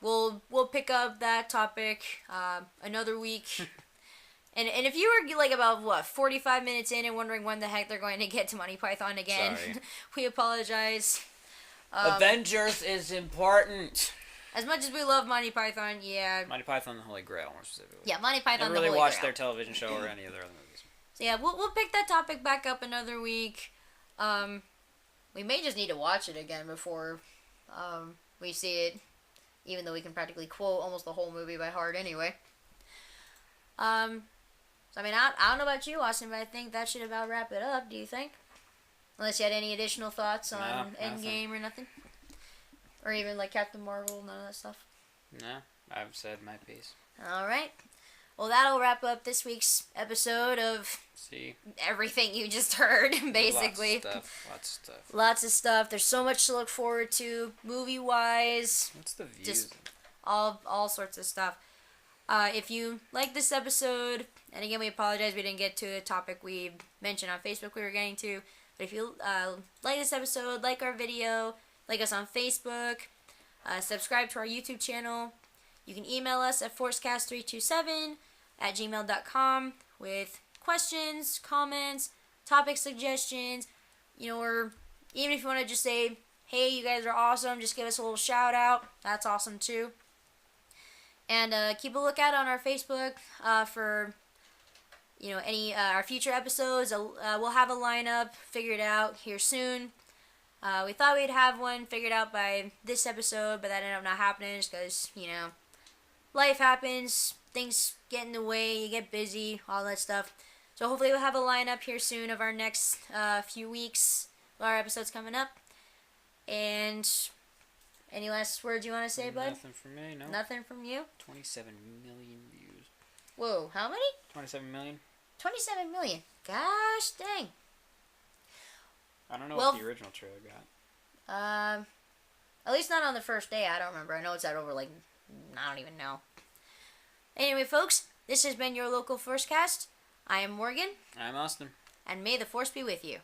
We'll pick up that topic another week. And if you were like about 45 minutes in and wondering when the heck they're going to get to Monty Python again, Sorry. we apologize. Avengers is important. As much as we love Monty Python, yeah. Monty Python and the Holy Grail, more specifically. Yeah, Monty Python, Never the really Holy watched Grail. their television show or any of their other movies. So yeah, we'll pick that topic back up another week. We may just need to watch it again before we see it, even though we can practically quote almost the whole movie by heart anyway. So I mean, I don't know about you, Austin, but I think that should about wrap it up. Do you think? Unless you had any additional thoughts on Endgame or nothing, or even like Captain Marvel, none of that stuff. No, I've said my piece. All right. Well, that'll wrap up this week's episode of See? everything you just heard, basically. Lots of stuff. There's so much to look forward to, movie-wise. What's the views? Just all sorts of stuff. If you like this episode, and again, we apologize we didn't get to a topic we mentioned on Facebook we were getting to, but if you like this episode, like our video, like us on Facebook, subscribe to our YouTube channel. You can email us at forcecast327@gmail.com with questions, comments, topic suggestions, or even if you want to just say, hey, you guys are awesome, just give us a little shout out. That's awesome too. And keep a lookout on our Facebook for any our future episodes. We'll have a lineup figured out here soon. We thought we'd have one figured out by this episode, but that ended up not happening just because, life happens, things get in the way, you get busy, all that stuff. So So hopefully we'll have a lineup here soon of our next few weeks, our episodes coming up. And any last words you want to say, bud? Nothing from me, no. Nothing from you? 27 million views. Whoa, how many? 27 million? 27 million. Gosh dang. I don't know what the original trailer got. At least not on the first day. I don't remember. I know it's at over I don't even know. Anyway, folks, this has been your local Forcecast. I am Morgan. I'm Austin. And may the Force be with you.